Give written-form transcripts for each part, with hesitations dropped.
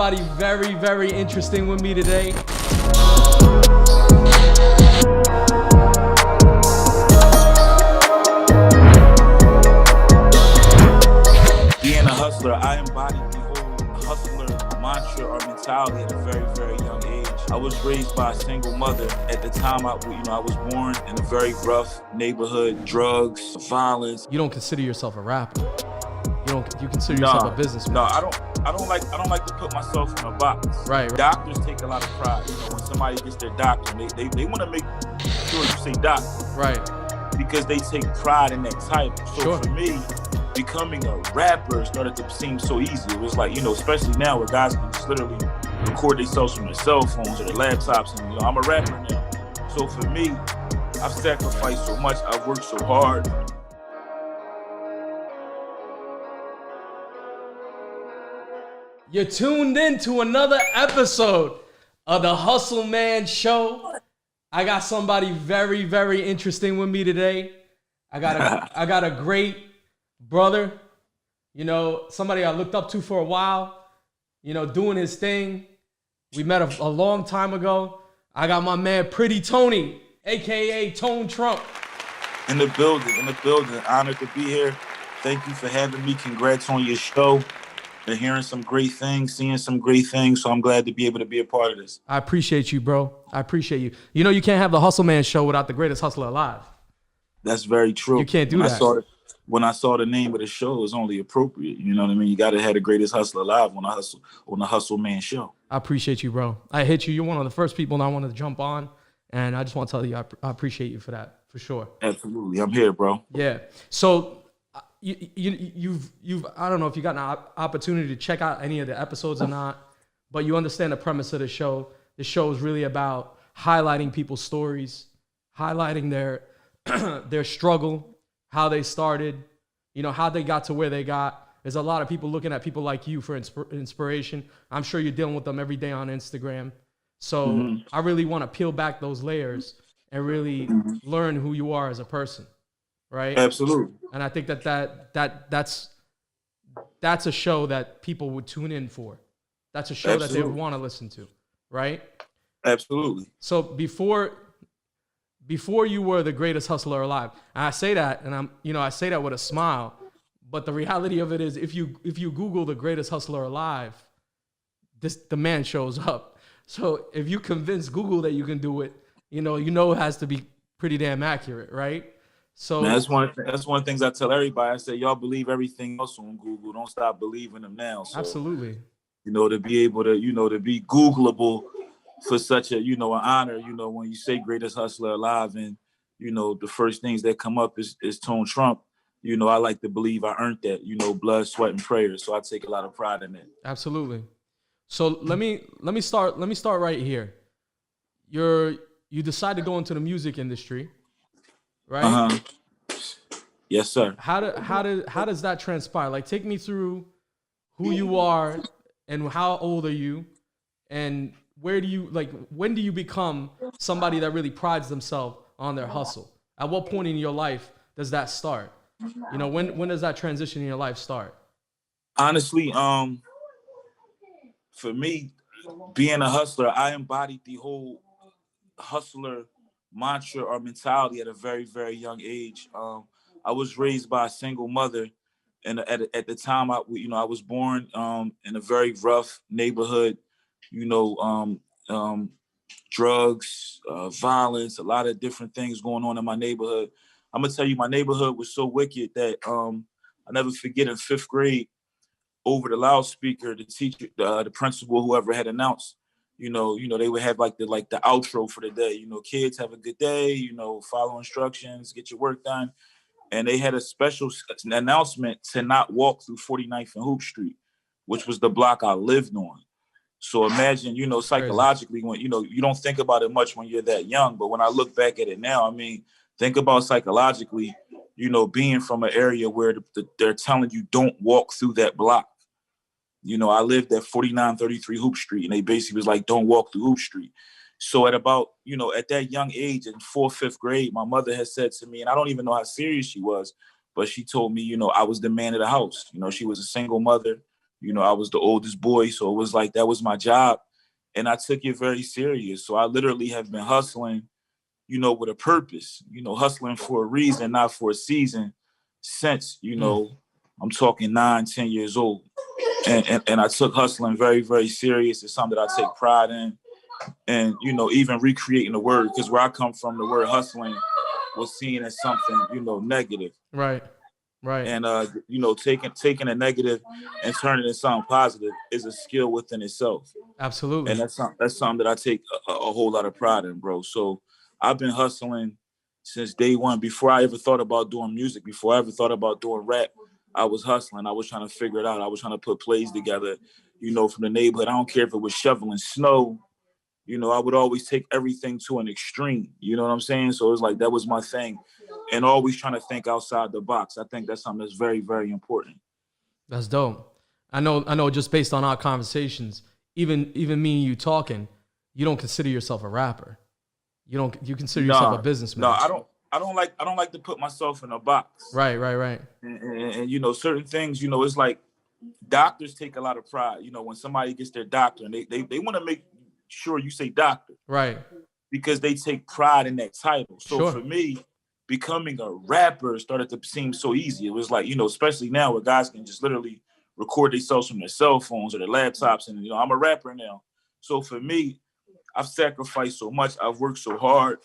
somebody very, very interesting with me today. Being a hustler, I embodied the whole hustler mantra or mentality at a very, very young age. I was raised by a single mother. At the time, I was born in a very rough neighborhood, drugs, violence. You don't consider yourself a rapper. You consider yourself a businessman. No, I don't like to put myself in a box. Right. Doctors take a lot of pride. You know, when somebody gets their doctor, they want to make sure you say doctor. Right. Because they take pride in that title. So Sure. For me, becoming a rapper started to seem so easy. It was like, especially now where guys can just literally record themselves from their cell phones or their laptops, and I'm a rapper now. So for me, I've sacrificed so much, I've worked so hard. You're tuned in to another episode of the Hustle-Man Show. I got somebody very, very interesting with me today. I got a great brother, somebody I looked up to for a while, doing his thing. We met a long time ago. I got my man Pretty Tony, aka Tone Trump. In the building. Honored to be here. Thank you for having me. Congrats on your show. Been hearing some great things, seeing some great things, so I'm glad to be able to be a part of this. I appreciate you, bro. I appreciate you. You can't have the Hustle-Man Show without the greatest hustler alive. That's very true. You can't do that. When I saw the name of the show, it was only appropriate. You know what I mean? You got to have the greatest hustler alive on the Hustle-Man Show. I appreciate you, bro. I hit you. You're one of the first people I wanted to jump on, and I just want to tell you I appreciate you for that, for sure. Absolutely. I'm here, bro. Yeah. So you've I don't know if you got an opportunity to check out any of the episodes or not, but you understand the premise of the show. The show is really about highlighting people's stories, highlighting their struggle, how they started, how they got to where they got. There's a lot of people looking at people like you for inspiration. I'm sure you're dealing with them every day on Instagram. So I really want to peel back those layers and really learn who you are as a person, right? Absolutely. And I think that's a show that people would tune in for. That's a show that they would want to listen to, right? Absolutely. So before you were the greatest hustler alive, and I say that, and I say that with a smile, but the reality of it is, if you Google the greatest hustler alive, the man shows up. So if you convince Google that you can do it, it has to be pretty damn accurate, right? So man, that's one of the things I tell everybody. I say, y'all believe everything else on Google. Don't stop believing them now. So, absolutely. To be able to, to be Googleable for such a, an honor, when you say greatest hustler alive, and, the first things that come up is Tone Trump. I like to believe I earned that, blood, sweat, and prayers. So I take a lot of pride in that. Absolutely. So let me start right here. You decide to go into the music industry, right? Uh-huh. Yes, sir. How does that transpire? Like, take me through who you are and how old are you, and when do you become somebody that really prides themselves on their hustle? At what point in your life does that start? When does that transition in your life start? Honestly, for me, being a hustler, I embodied the whole hustler mantra or mentality at a very, very young age. I was raised by a single mother, and at the time, I was born in a very rough neighborhood. Drugs, violence, a lot of different things going on in my neighborhood. I'm gonna tell you, my neighborhood was so wicked that I never forget in 5th grade, over the loudspeaker, the teacher, the principal, whoever had announced, they would have like the outro for the day. Kids have a good day. Follow instructions, get your work done. And they had a special announcement to not walk through 49th and Hoop Street, which was the block I lived on. So imagine, psychologically, when, you don't think about it much when you're that young. But when I look back at it now, think about psychologically, being from an area where they're telling you don't walk through that block. I lived at 4933 Hoop Street, and they basically was like, don't walk through Hoop Street. So at about, at that young age in 4th, 5th grade, my mother had said to me, and I don't even know how serious she was, but she told me, I was the man of the house. She was a single mother. You know, I was the oldest boy, so it was like that was my job, and I took it very serious. So I literally have been hustling, you know, with a purpose. You know, hustling for a reason, not for a season. Since you know, I'm talking 9, 10 years old, and I took hustling very, very serious. It's something that I take pride in, and you know, even recreating the word, because where I come from, the word hustling was seen as something, you know, negative. Right. Right. And you know, taking a negative and turning it into something positive is a skill within itself. Absolutely. And that's something that I take a whole lot of pride in, bro. So I've been hustling since day one. Before I ever thought about doing music, before I ever thought about doing rap, I was hustling. I was trying to figure it out. I was trying to put plays together, you know, from the neighborhood. I don't care if it was shoveling snow. You know, I would always take everything to an extreme. You know what I'm saying? So it was like that was my thing. And always trying to think outside the box. I think that's something that's very, very important. That's dope. I know just based on our conversations, even me and you talking, you don't consider yourself a rapper. You consider yourself a businessman. No, I don't like to put myself in a box. Right. And you know, certain things, you know, it's like doctors take a lot of pride. You know, when somebody gets their doctor and they want to make sure you say doctor. Right. Because they take pride in that title. So sure. For me, becoming a rapper started to seem so easy. It was like, you know, especially now where guys can just literally record themselves from their cell phones or their laptops. And, you know, I'm a rapper now. So for me, I've sacrificed so much. I've worked so hard.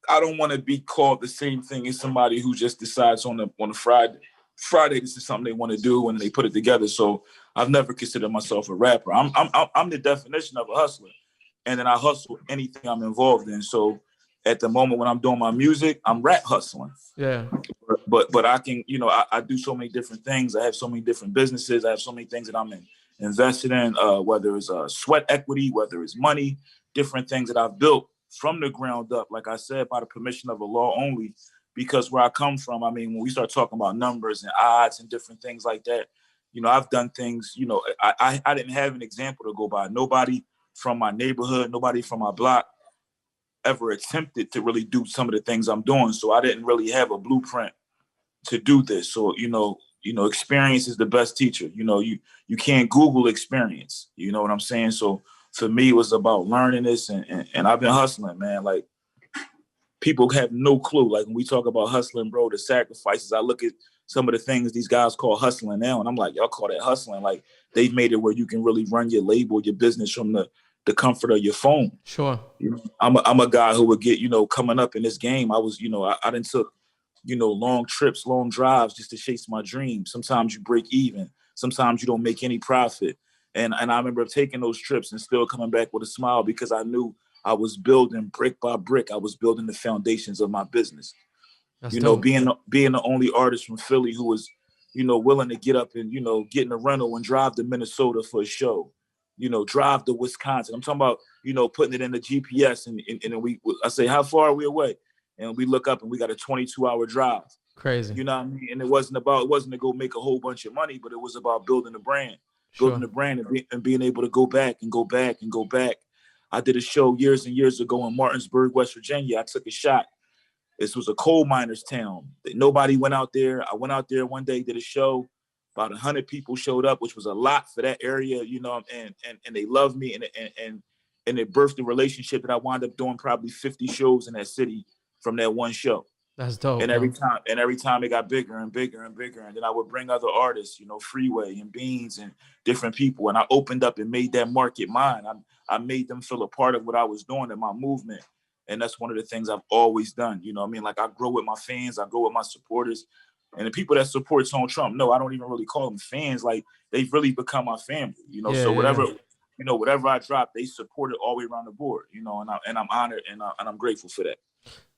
I don't want to be called the same thing as somebody who just decides on a Friday, this is something they want to do and they put it together. So I've never considered myself a rapper. I'm the definition of a hustler. And then I hustle anything I'm involved in. So at the moment when I'm doing my music, I'm rap hustling. Yeah. But I can, you know, I do so many different things. I have so many different businesses. I have so many things that I'm invested in, whether it's sweat equity, whether it's money, different things that I've built from the ground up, like I said, by the permission of the law only, because where I come from, I mean, when we start talking about numbers and odds and different things like that, you know, I've done things, you know, I didn't have an example to go by. Nobody from my neighborhood, nobody from my block ever attempted to really do some of the things I'm doing. So I didn't really have a blueprint to do this. So, you know, experience is the best teacher. You know, you can't Google experience. You know what I'm saying? So for me, it was about learning this and I've been hustling, man. Like people have no clue. Like when we talk about hustling, bro, the sacrifices, I look at some of the things these guys call hustling now. And I'm like, y'all call that hustling. Like they've made it where you can really run your label, your business from the comfort of your phone. Sure. You know, I'm a guy who would get, you know, coming up in this game, I was, you know, I done took, you know, long trips, long drives just to chase my dreams. Sometimes you break even. Sometimes you don't make any profit. And I remember taking those trips and still coming back with a smile because I knew I was building brick by brick. I was building the foundations of my business. That's dope. Know, being the only artist from Philly who was, you know, willing to get up and, you know, get in a rental and drive to Minnesota for a show. You know, drive to Wisconsin. I'm talking about, you know, putting it in the GPS and I say, how far are we away? And we look up and we got a 22-hour drive. Crazy. You know what I mean? And it wasn't to go make a whole bunch of money, but it was about building a brand, building a brand and being able to go back and go back and go back. I did a show years and years ago in Martinsburg, West Virginia. I took a shot. This was a coal miner's town. Nobody went out there. I went out there one day, did a show. About 100 people showed up, which was a lot for that area, you know, and they loved me and it birthed a relationship that I wound up doing probably 50 shows in that city from that one show. That's dope. And every time it got bigger and bigger and bigger. And then I would bring other artists, you know, Freeway and Beans and different people. And I opened up and made that market mine. I made them feel a part of what I was doing in my movement. And that's one of the things I've always done. You know what I mean? Like I grow with my fans, I grow with my supporters. And the people that support Tone Trump, no, I don't even really call them fans. Like they've really become my family, you know. So whatever I drop, they support it all the way around the board, you know. And I'm honored and I'm grateful for that.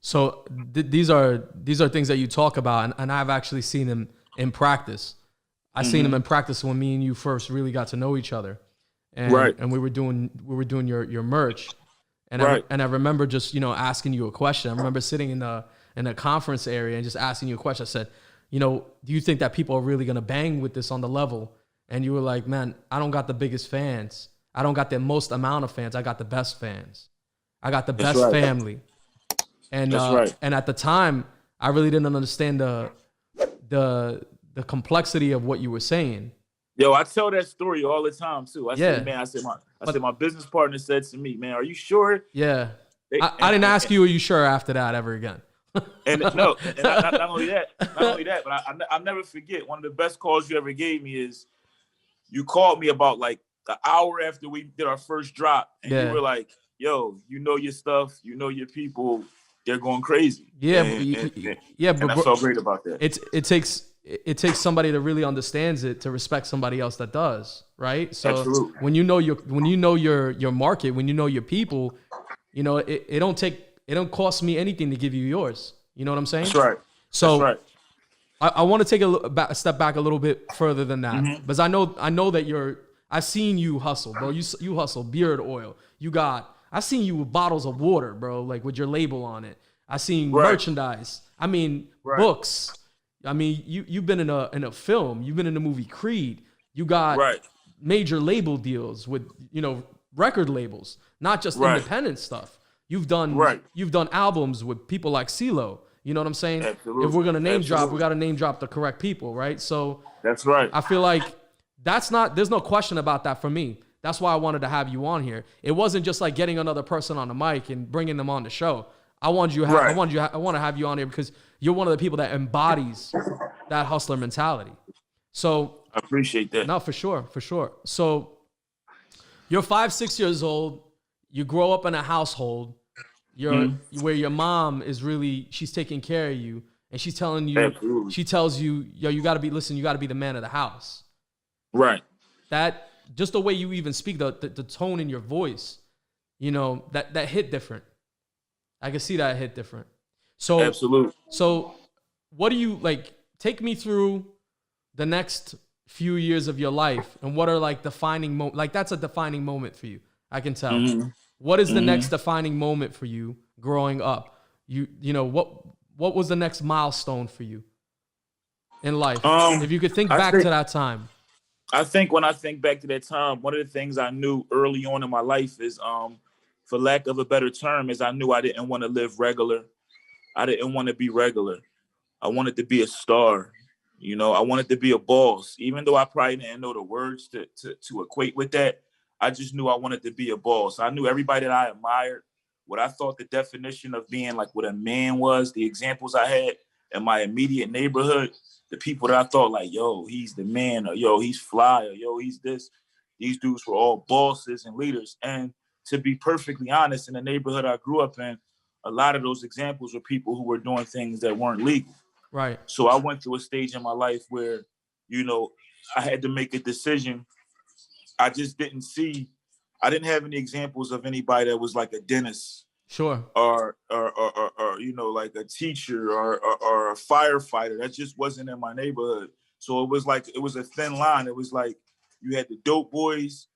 So these are things that you talk about, and I've actually seen them in practice. I seen them in practice when me and you first really got to know each other, and and we were doing your merch, and I remember just, you know, asking you a question. I remember sitting in a conference area and just asking you a question. I said, you know, do you think that people are really gonna bang with this on the level? And you were like, man, I don't got the biggest fans. I don't got the most amount of fans. I got the best fans. I got the best family. And and at the time, I really didn't understand the complexity of what you were saying. Yo, I tell that story all the time too. Yeah, I said but my business partner said to me, man, are you sure? yeah, They, I didn't ask you, are you sure after that ever again? and no, and not only that, but I never forget one of the best calls you ever gave me is you called me about like the hour after we did our first drop, and you Yeah, were like, yo, you know your stuff, you know your people, they're going crazy, yeah, yeah, and I but felt great about that. It takes somebody that really understands it to respect somebody else that does, right? So Absolutely. when you know your market, when you know your people, it don't cost me anything to give you yours. You know what I'm saying? That's right. That's So right. I want to take a step back a little bit further than that, Mm-hmm. because I know that I've seen you hustle, bro. You hustle beard oil. I've seen you with bottles of water, bro, like with your label on it. I seen Right. merchandise. I mean, Right. books. I mean, you've been in a film. You've been in the movie Creed. You got Right. major label deals with record labels, not just Right. independent stuff. You've done Right. albums with people like CeeLo. You know what I'm saying? Absolutely. If we're gonna name drop, Absolutely. we got to name drop the correct people, right? So That's right. I feel like there's no question about that for me. That's why I wanted to have you on here. It wasn't just like getting another person on the mic and bringing them on the show. I want to have you on here because you're one of the people that embodies that hustler mentality. So I appreciate that. no, for sure, for sure. So you're 5, 6 years old. You grow up in a household where your mom is she's taking care of you, and she's telling you, Absolutely. she tells you, yo, you got to be the man of the house. Right. That just the way you even speak, the tone in your voice, that hit different. I can see that hit different. So Absolutely. So what do you like? Take me through the next few years of your life, and what are like defining like that's a defining moment for you. I can tell. Mm-hmm. What is the next defining moment for you growing up? What was the next milestone for you in life? If you could think back to that time. I think when I think back to that time, one of the things I knew early on in my life is, for lack of a better term, is I knew I didn't want to live regular. I didn't want to be regular. I wanted to be a star. I wanted to be a boss. Even though I probably didn't know the words to equate with that, I just knew I wanted to be a boss. I knew everybody that I admired, what I thought the definition of being like what a man was, the examples I had in my immediate neighborhood, the people that I thought like, yo, he's the man, or yo, he's fly, or yo, he's this. These dudes were all bosses and leaders. And to be perfectly honest, in the neighborhood I grew up in, a lot of those examples were people who were doing things that weren't legal. Right. So I went through a stage in my life where, I had to make a decision. I didn't have any examples of anybody that was like a dentist. Sure. Or like a teacher or a firefighter. That just wasn't in my neighborhood. So it was a thin line. It was like you had the dope boys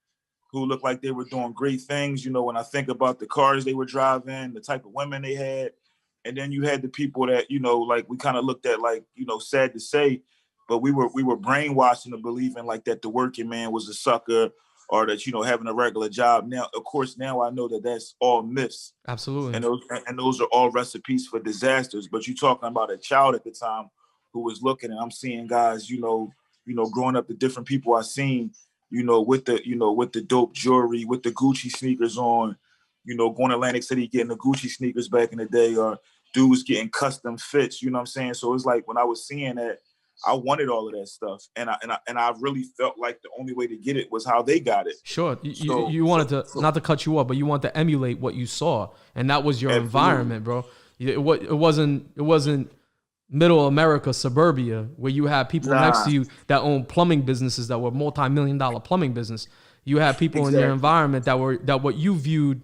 who looked like they were doing great things. When I think about the cars they were driving, the type of women they had, and then you had the people that, like we kind of looked at like, sad to say, but we were brainwashed into believing like that the working man was a sucker, or that, having a regular job. Now, of course, now I know that that's all myths. Absolutely. And those are all recipes for disasters. But you're talking about a child at the time who was looking, and I'm seeing guys, growing up, the different people I seen, with the dope jewelry, with the Gucci sneakers on, going to Atlantic City, getting the Gucci sneakers back in the day, or dudes getting custom fits, you know what I'm saying? So it's like when I was seeing that, I wanted all of that stuff, and I really felt like the only way to get it was how they got it. Sure, you wanted to not to cut you off, but you wanted to emulate what you saw, and that was your environment, bro. It wasn't middle America, suburbia, where you have people next to you that own plumbing businesses that were multi-million-dollar plumbing business. You have people in your environment that what you viewed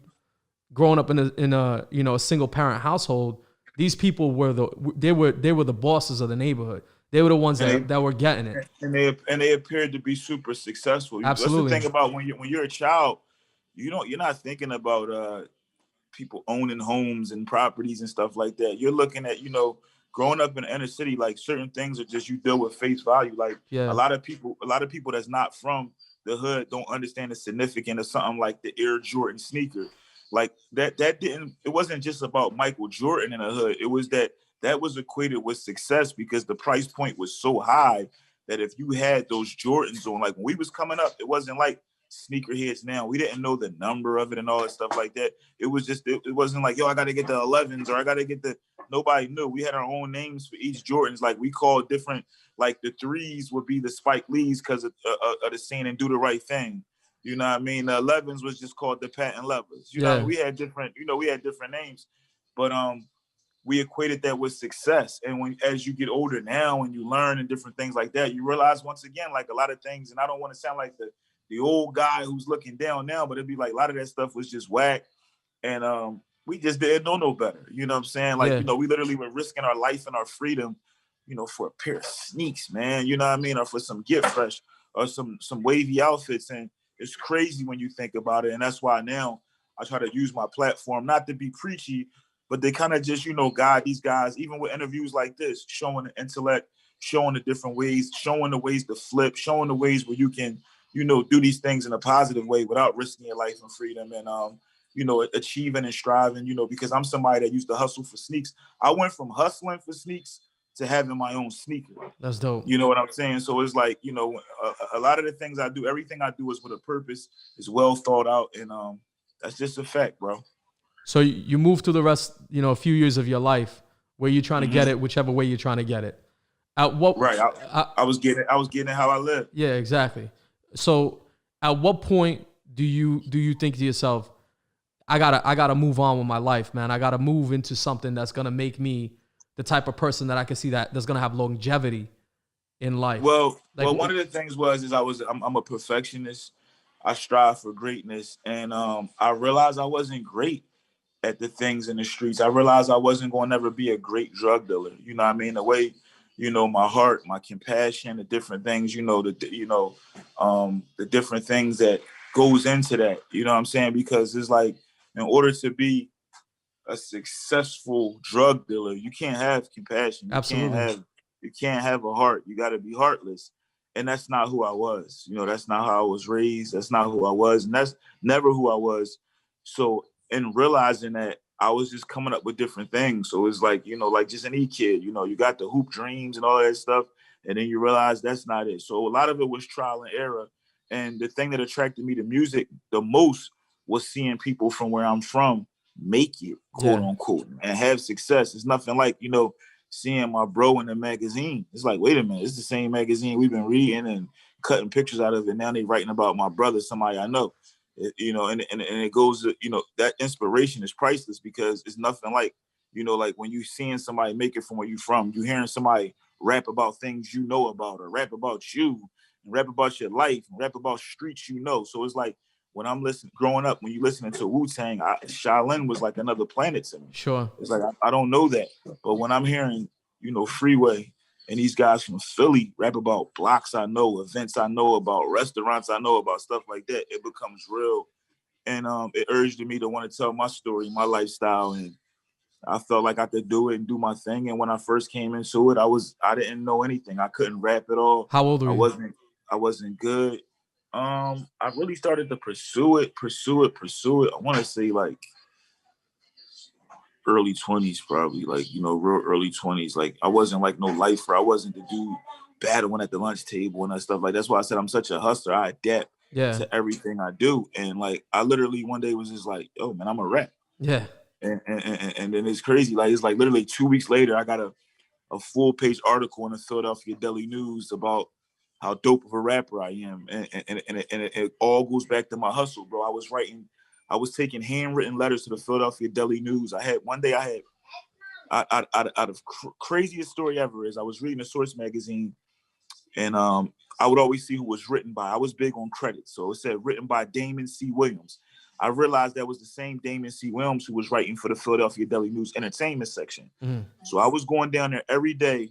growing up in a single parent household. These people were the bosses of the neighborhood. They were the ones that were getting it, and they appeared to be super successful. Absolutely. That's the thing about when you're a child, you're not thinking about people owning homes and properties and stuff like that. You're looking at growing up in the inner city, like certain things are just you deal with face value. Like a lot of people that's not from the hood don't understand the significance of something like the Air Jordan sneaker. Like it wasn't just about Michael Jordan in the hood. It was that was equated with success because the price point was so high that if you had those Jordans on, like when we was coming up, it wasn't like sneakerheads now. We didn't know the number of it and all that stuff like that. It was just, it wasn't like, yo, I got to get the 11s or I got to get the, nobody knew. We had our own names for each Jordans. Like we called different, like the 3s would be the Spike Lees because of the scene and Do the Right Thing. You know what I mean? The 11s was just called the Patent Levers. You know what I mean? We had different, we had different names, but we equated that with success. And when, as you get older now and you learn and different things like that, you realize once again, like a lot of things, and I don't want to sound like the old guy who's looking down now, but it'd be like a lot of that stuff was just whack. And we just didn't know no better. You know what I'm saying? Like, we literally were risking our life and our freedom, for a pair of sneaks, man. You know what I mean? Or for some Get Fresh or some wavy outfits. And it's crazy when you think about it. And that's why now I try to use my platform, not to be preachy, but they kind of just, guide these guys, even with interviews like this, showing the intellect, showing the different ways, showing the ways to flip, showing the ways where you can, do these things in a positive way without risking your life and freedom and, achieving and striving, because I'm somebody that used to hustle for sneaks. I went from hustling for sneaks to having my own sneaker. That's dope. You know what I'm saying? So it's like, a lot of the things I do, everything I do is with a purpose, is well thought out. And that's just a fact, bro. So you move through the rest, a few years of your life where you're trying to get it, whichever way you're trying to get it. At what? Right. I was getting it how I lived. Yeah, exactly. So at what point do you think to yourself, I gotta move on with my life, man. I gotta move into something that's gonna make me the type of person that I can see that's gonna have longevity in life. Well, one of the things I'm a perfectionist. I strive for greatness, and I realized I wasn't great at the things in the streets. I realized I wasn't going to ever be a great drug dealer. You know what I mean? The way, my heart, my compassion, the different things, the different things that goes into that. You know what I'm saying? Because it's like, in order to be a successful drug dealer, you can't have compassion. Absolutely. You can't have a heart. You got to be heartless. And that's not who I was. That's not how I was raised. That's not who I was. And that's never who I was. So in realizing that, I was just coming up with different things. So it's like, like just any kid, you got the hoop dreams and all that stuff. And then you realize that's not it. So a lot of it was trial and error. And the thing that attracted me to music the most was seeing people from where I'm from make it, quote unquote, and have success. It's nothing like, seeing my bro in the magazine. It's like, wait a minute, it's the same magazine we've been reading and cutting pictures out of it. Now they writing about my brother, somebody I know. And it goes, that inspiration is priceless because it's nothing like, like when you seeing somebody make it from where you from, you hearing somebody rap about things you know about, or rap about you, and rap about your life, and rap about streets So it's like, when I'm growing up, when you listening to Wu-Tang, Shaolin was like another planet to me. Sure. It's like, I don't know that. But when I'm hearing, Freeway and these guys from Philly rap about blocks I know, events I know about, restaurants I know about, stuff like that, it becomes real. And it urged me to want to tell my story, my lifestyle. And I felt like I could do it and do my thing. And when I first came into it, I didn't know anything. I couldn't rap at all. How old were you? I wasn't good. I really started to pursue it. I want to say like early 20s, probably, like, real early 20s. Like, I wasn't like no lifer. I wasn't the dude battling at the lunch table and that stuff. Like, that's why I said I'm such a hustler. I adapt to everything I do. And like, I literally one day was just like, oh man, I'm a rap. Yeah. And then it's crazy. Like, it's like literally 2 weeks later, I got a full page article in the Philadelphia Daily News about how dope of a rapper I am. And it all goes back to my hustle, bro. I was taking handwritten letters to the Philadelphia Daily News. One day I had, out of craziest story ever is I was reading a Source magazine, and I would always see who was written by. I was big on credits. So it said written by Damon C. Williams. I realized that was the same Damon C. Williams who was writing for the Philadelphia Daily News entertainment section. So I was going down there every day,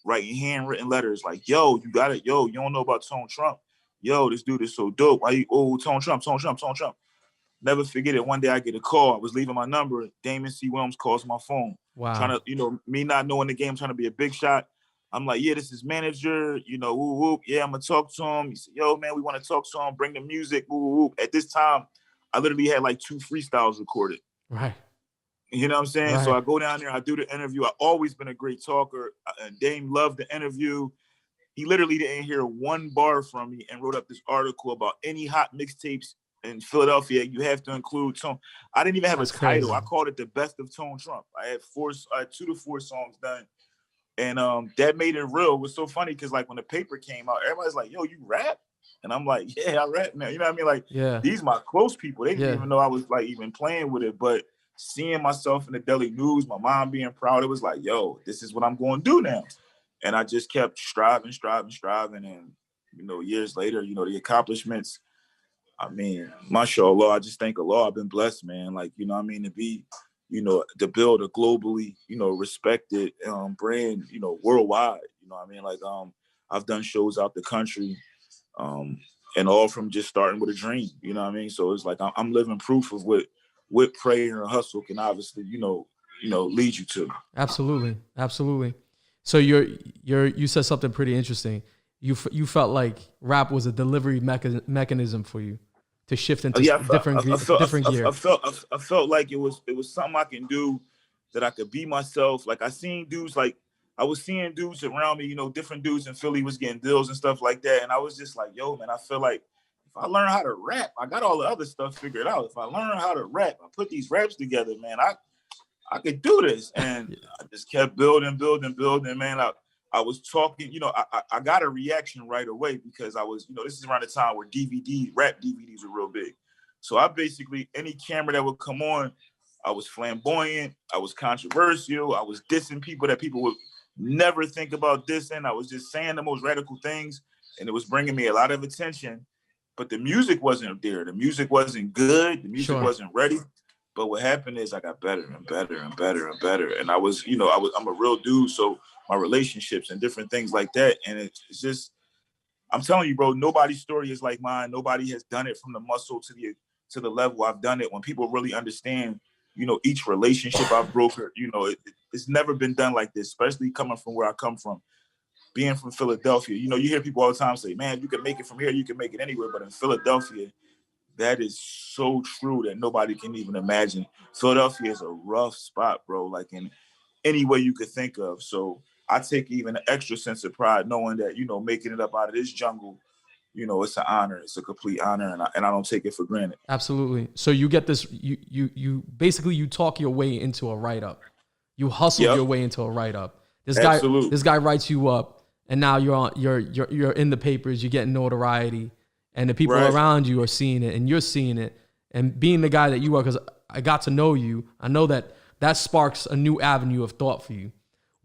writing handwritten letters like, yo, you got it. Yo, you don't know about Tone Trump. Yo, this dude is so dope. Why you, Tone Trump. Never forget it. One day I get a call. I was leaving my number. Damon C. Williams calls my phone. Wow. Trying to, me not knowing the game, trying to be a big shot. I'm like, yeah, this is manager, whoop, whoop. Yeah, I'm going to talk to him. He said, yo, man, we want to talk to him. Bring the music, whoop, whoop. At this time, I literally had like 2 freestyles recorded. Right. You know what I'm saying? Right. So I go down there, I do the interview. I've always been a great talker. Dame loved the interview. He literally didn't hear one bar from me and wrote up this article about any hot mixtapes in Philadelphia. You have to include Tone. I didn't even have That's a title. crazy. I called it the best of Tone Trump. I had 2 to 4 songs done. And that made it real. It was so funny because like when the paper came out, everybody's like, yo, you rap? And I'm like, yeah, I rap now. You know what I mean? Like, Yeah. these my close people. They didn't Yeah. even know I was like even playing with it. But seeing myself in the Daily News, my mom being proud, it was like, yo, this is what I'm going to do now. And I just kept striving. And, you know, years later, you know, the accomplishments, I mean, mashallah, I just thank Allah. I've been blessed, man. Like, you know what I mean, to be, you know, to build a globally, you know, respected brand, you know, worldwide. You know what I mean? Like, I've done shows out the country, and all from just starting with a dream. You know what I mean? So it's like I'm living proof of what prayer and hustle can obviously, you know, lead you to. Absolutely. So you said something pretty interesting. You felt like rap was a delivery mechanism for you to shift into different gear. I felt like it was something I can do, that I could be myself. Like I was seeing dudes around me, you know, different dudes in Philly was getting deals and stuff like that. And I was just like, yo, man, I feel like if I learn how to rap, I got all the other stuff figured out. If I learn how to rap, I put these raps together, man, I could do this. And I just kept building, man. I was talking, you know, I got a reaction right away because I was, you know, this is around the time where rap DVDs were real big. So I basically, any camera that would come on, I was flamboyant, I was controversial, I was dissing people that people would never think about dissing. I was just saying the most radical things, and it was bringing me a lot of attention. But the music wasn't there. The music wasn't good. The music wasn't ready. But what happened is I got better and better and better and better. And I was, you know, I'm a real dude. So my relationships and different things like that. And it's just, I'm telling you, bro, nobody's story is like mine. Nobody has done it from the muscle to the level I've done it. When people really understand, you know, each relationship I've brokered, you know, it's never been done like this, especially coming from where I come from. Being from Philadelphia, you know, you hear people all the time say, man, you can make it from here, you can make it anywhere. But in Philadelphia, that is so true that nobody can even imagine. Philadelphia is a rough spot, bro, like in any way you could think of. So I take even an extra sense of pride knowing that, you know, making it up out of this jungle, you know, it's an honor. It's a complete honor, and I don't take it for granted. Absolutely. So you get this, you basically you talk your way into a write-up. You hustled your way into a write-up. This guy writes you up, and now you're in the papers, you're getting notoriety. And the people around you are seeing it, and you're seeing it, and being the guy that you are, because I got to know you, I know that sparks a new avenue of thought for you.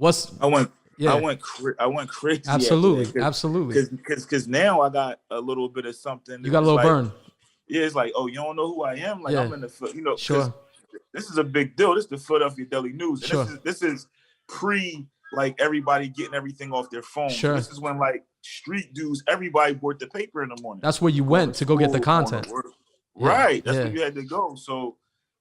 I went crazy. Absolutely. Because now I got a little bit of something. You got a little burn. Yeah, it's like, oh, you don't know who I am? Like I'm in the, you know, sure. This is a big deal. This is the Philadelphia Daily News, and sure. this is pre like everybody getting everything off their phone. Sure. This is when like street dudes, everybody bought the paper in the morning. That's where you went to go get the content. Right. That's where you had to go. So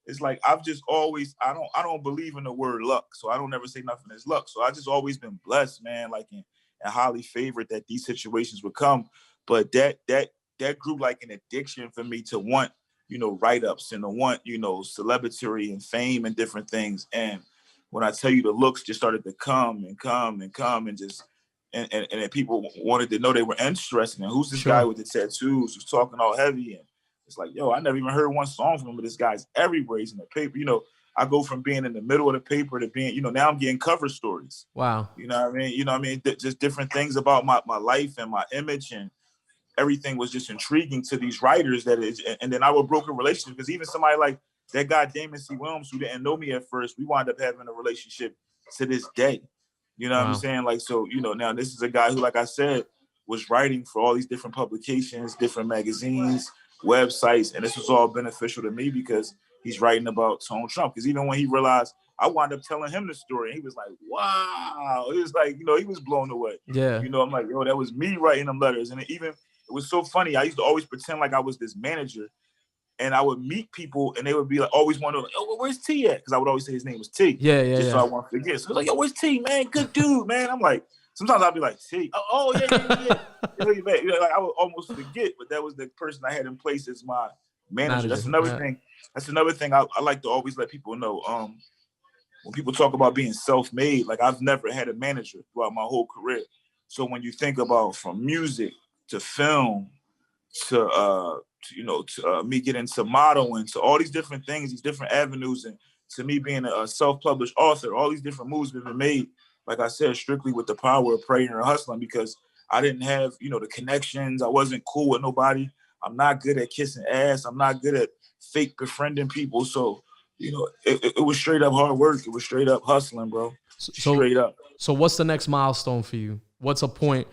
it's like I've just always I don't believe in the word luck. So I don't ever say nothing is luck. So I just always been blessed, man, like and highly favored that these situations would come. But that grew like an addiction for me to want, you know, write-ups and to want, you know, celebrity and fame and different things. And when I tell you the looks just started to come and just and people wanted to know, they were interested in who's this guy with the tattoos who's talking all heavy. And it's like, yo, I never even heard one song from him, but this guy's everywhere. He's in the paper. You know, I go from being in the middle of the paper to being, you know, now I'm getting cover stories. Wow. You know what I mean? Just different things about my life and my image, and everything was just intriguing to these writers and then I would broker relationships, because even somebody like that guy, Damon C. Williams, who didn't know me at first, we wound up having a relationship to this day. You know what I'm saying? Like, so, you know, now this is a guy who, like I said, was writing for all these different publications, different magazines, websites, and this was all beneficial to me because he's writing about Tone Trump. Because even when he realized, I wound up telling him the story, and he was like, wow. It was like, you know, he was blown away. Yeah. You know, I'm like, yo, that was me writing them letters. And it was so funny. I used to always pretend like I was this manager, and I would meet people, and they would be like, always wonder, like, oh, where's T at? Because I would always say his name was T. Yeah. So I won't forget. So like, yo, where's T, man? Good dude, man. I'm like, sometimes I'll be like, T. Oh yeah. You know, like I would almost forget, but that was the person I had in place as my manager. That's another thing. That's another thing I like to always let people know. When people talk about being self-made, like I've never had a manager throughout my whole career. So when you think about from music to film to me getting into modeling, to all these different things, these different avenues, and to me being a self-published author, all these different moves have been made, like I said, strictly with the power of praying and hustling, because I didn't have, the connections. I wasn't cool with nobody. I'm not good at kissing ass. I'm not good at fake befriending people. So, it was straight up hard work. It was straight up hustling, bro. Straight up. So what's the next milestone for you? What's a point?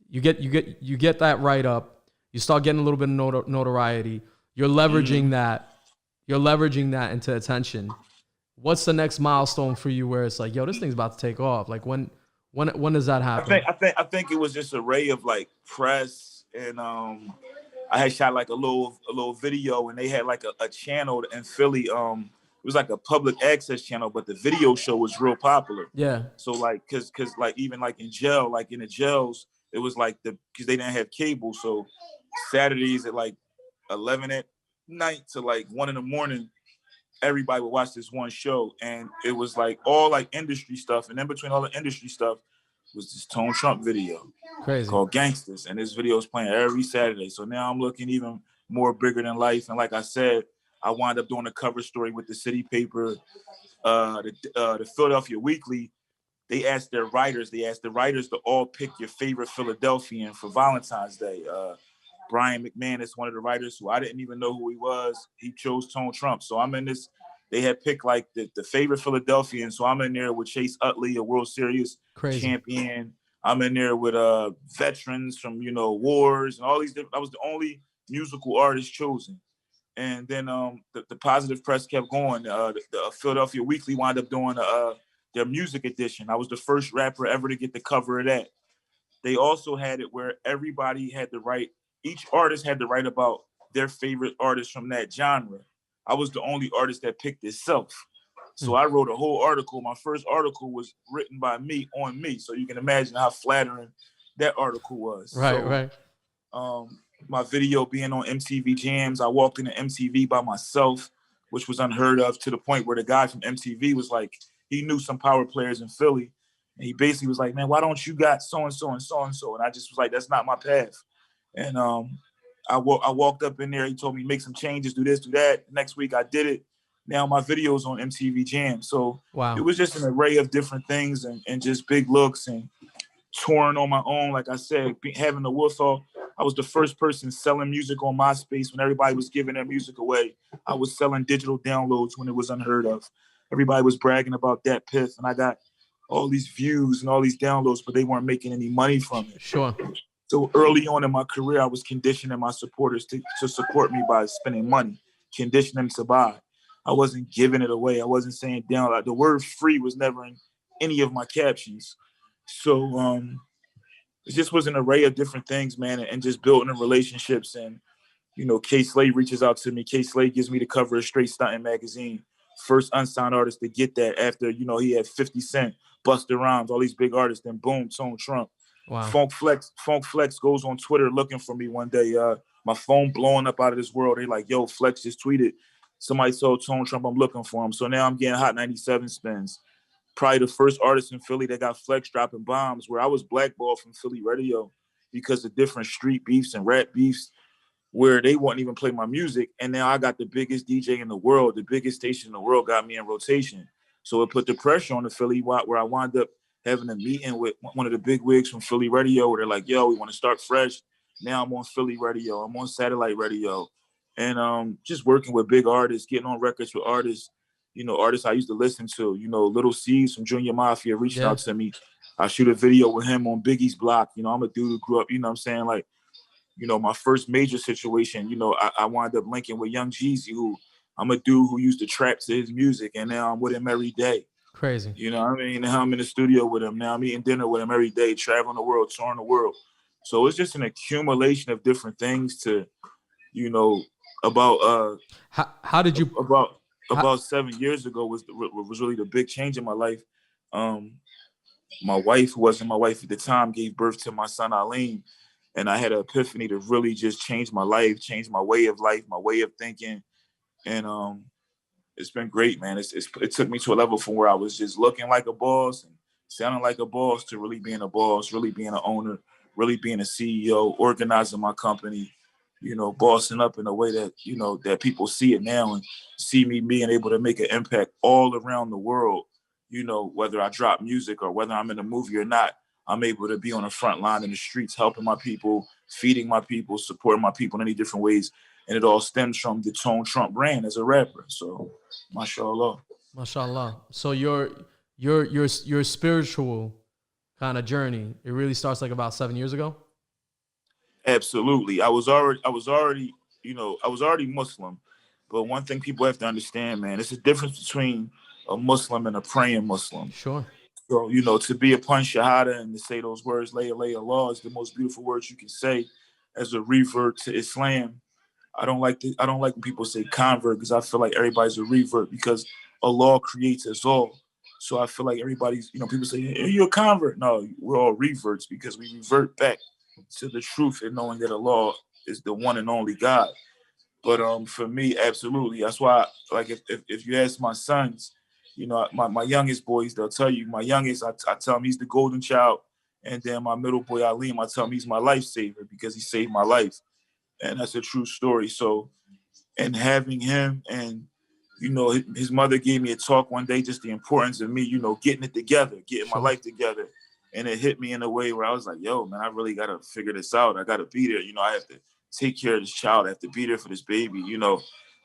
You get that right up. You start getting a little bit of notoriety. You're leveraging that. You're leveraging that into attention. What's the next milestone for you where it's like, yo, this thing's about to take off? Like when does that happen? I think it was just an array of like press, and I had shot like a little video, and they had like a channel in Philly. It was like a public access channel, but the video show was real popular. Yeah. So like, cause like even like in jail, like in the jails, it was like because they didn't have cable, so Saturdays at like 11 at night to like 1 a.m, everybody would watch this one show, and it was like all like industry stuff, and in between all the industry stuff was this Tone Trump video. Crazy. Called Gangsters, and this video is playing every Saturday. So now I'm looking even more bigger than life, and like I said, I wound up doing a cover story with the city paper, the Philadelphia Weekly. They asked the writers to all pick your favorite Philadelphian for Valentine's Day. Brian McMahon is one of the writers who I didn't even know who he was. He chose Tone Trump. So I'm in this, they had picked like the favorite Philadelphian. So I'm in there with Chase Utley, a World Series champion. I'm in there with veterans from, wars and all these different, I was the only musical artist chosen. And then the positive press kept going. The Philadelphia Weekly wound up doing their music edition. I was the first rapper ever to get the cover of that. They also had it where everybody had the right, each artist had to write about their favorite artist from that genre. I was the only artist that picked itself. So I wrote a whole article. My first article was written by me on me. So you can imagine how flattering that article was. Right. My video being on MTV Jams, I walked into MTV by myself, which was unheard of, to the point where the guy from MTV was like, he knew some power players in Philly. And he basically was like, man, why don't you got so-and-so and so-and-so? And I just was like, that's not my path. And I walked up in there. He told me, make some changes, do this, do that. Next week, I did it. Now my video's on MTV Jam. So It was just an array of different things and just big looks and touring on my own. Like I said, having the Warsaw, I was the first person selling music on MySpace when everybody was giving their music away. I was selling digital downloads when it was unheard of. Everybody was bragging about that Piff, and I got all these views and all these downloads, but they weren't making any money from it. Sure. So early on in my career, I was conditioning my supporters to support me by spending money, conditioning them to buy. I wasn't giving it away. I wasn't saying down. Like, the word free was never in any of my captions. So it just was an array of different things, man, and just building relationships. And, K Slade reaches out to me. K Slade gives me the cover of Straight Stuntin' magazine. First unsigned artist to get that after, he had 50 Cent, Busta Rhymes, all these big artists. Then boom, Tone Trump. Wow. Funk Flex goes on Twitter looking for me one day. My phone blowing up out of this world. They like, yo, Flex just tweeted. Somebody told Tone Trump I'm looking for him. So now I'm getting Hot 97 spins. Probably the first artist in Philly that got Flex dropping bombs, where I was blackballed from Philly radio because of different street beefs and rap beefs where they wouldn't even play my music. And now I got the biggest DJ in the world. The biggest station in the world got me in rotation. So it put the pressure on the Philly, where I wound up having a meeting with one of the big wigs from Philly radio, where they're like, yo, we want to start fresh. Now I'm on Philly radio. I'm on satellite radio. And just working with big artists, getting on records with artists, artists I used to listen to. Little C's from Junior Mafia reached out to me. I shoot a video with him on Biggie's block. I'm a dude who grew up, what I'm saying? Like, my first major situation, I wound up linking with Young Jeezy, who I'm a dude who used to trap to his music, and now I'm with him every day. Crazy. You know what I mean? Now I'm in the studio with him. Now I'm eating dinner with him every day, traveling the world, touring the world. So it's just an accumulation of different things to, about how did you about 7 years ago was really the big change in my life. My wife, who wasn't my wife at the time, gave birth to my son Aline, and I had an epiphany to really just change my life, change my way of life, my way of thinking, and it's been great, man. It took me to a level from where I was just looking like a boss and sounding like a boss to really being a boss, really being an owner, really being a CEO, organizing my company, bossing up in a way that, that people see it now and see me being able to make an impact all around the world. Whether I drop music or whether I'm in a movie or not, I'm able to be on the front line in the streets, helping my people, feeding my people, supporting my people in any different ways. And it all stems from the Tone Trump brand as a rapper. So, mashallah. Mashallah. So your spiritual kind of journey, it really starts like about 7 years ago? Absolutely. I was already Muslim. But one thing people have to understand, man, it's a difference between a Muslim and a praying Muslim. Sure. So, to be upon Shahada and to say those words, La ilaha illallah, is the most beautiful words you can say as a revert to Islam. I don't like when people say convert, because I feel like everybody's a revert, because Allah creates us all. So I feel like everybody's, people say, hey, you're a convert. No, we're all reverts, because we revert back to the truth and knowing that Allah is the one and only God. But for me, absolutely. That's why, like, if you ask my sons, my youngest boys, they'll tell you. My youngest, I tell him he's the golden child, and then my middle boy Aleem, I tell him he's my lifesaver, because he saved my life, and that's a true story. So, and having him, and his mother gave me a talk one day, just the importance of me, getting it together, getting my life together, and it hit me in a way where I was like, yo, man, I really gotta figure this out. I gotta be there. I have to take care of this child. I have to be there for this baby.